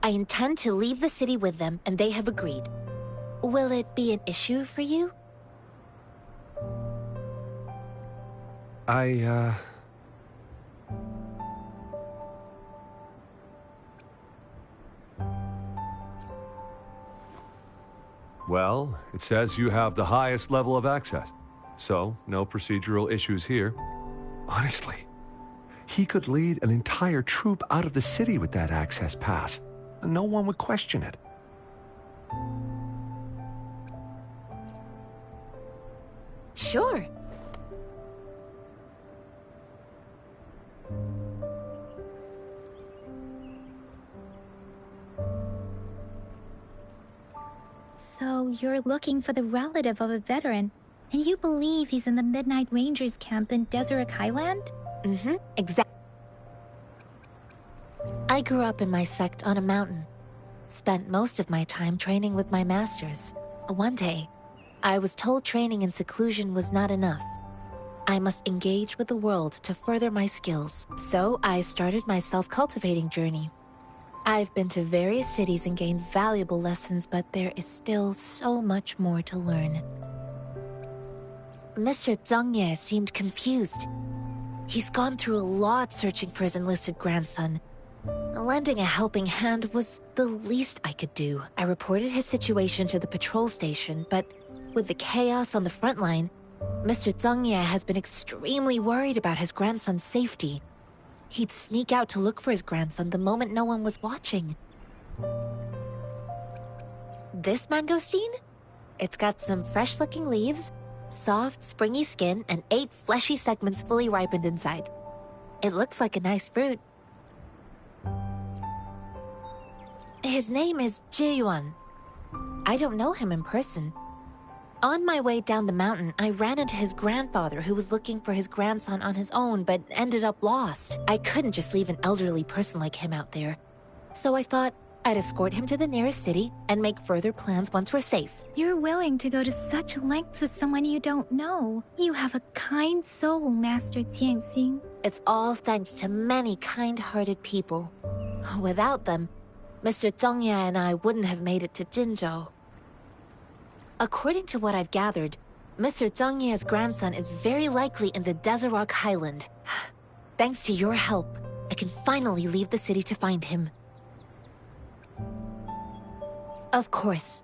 S18: I intend to leave the city with them, and they have agreed. Will it be an issue for you?
S17: Well, it says you have the highest level of access, so no procedural issues here. Honestly, he could lead an entire troop out of the city with that access pass, and no one would question it.
S18: Sure.
S1: So you're looking for the relative of a veteran, and you believe he's in the Midnight Rangers camp in Deseret Highland?
S18: Mm-hmm, exactly. I grew up in my sect on a mountain. Spent most of my time training with my masters. One day, I was told training in seclusion was not enough. I must engage with the world to further my skills. So I started my self-cultivating journey. I've been to various cities and gained valuable lessons, but there is still so much more to learn. Mr. Zhang Ye seemed confused. He's gone through a lot searching for his enlisted grandson. Lending a helping hand was the least I could do. I reported his situation to the patrol station, but with the chaos on the front line, Mr. Zhang Ye has been extremely worried about his grandson's safety. He'd sneak out to look for his grandson the moment no one was watching. This mangosteen? It's got some fresh-looking leaves, soft, springy skin, and 8 fleshy segments fully ripened inside. It looks like a nice fruit. His name is Jiyuan. I don't know him in person. On my way down the mountain, I ran into his grandfather who was looking for his grandson on his own but ended up lost. I couldn't just leave an elderly person like him out there. So I thought I'd escort him to the nearest city and make further plans once we're safe.
S1: You're willing to go to such lengths with someone you don't know. You have a kind soul, Master Tianxing.
S18: It's all thanks to many kind-hearted people. Without them, Mr. Zhang Ye and I wouldn't have made it to Jinzhou. According to what I've gathered, Mr. Zhang Ye's grandson is very likely in the Deseret Highland. Thanks to your help, I can finally leave the city to find him. Of course,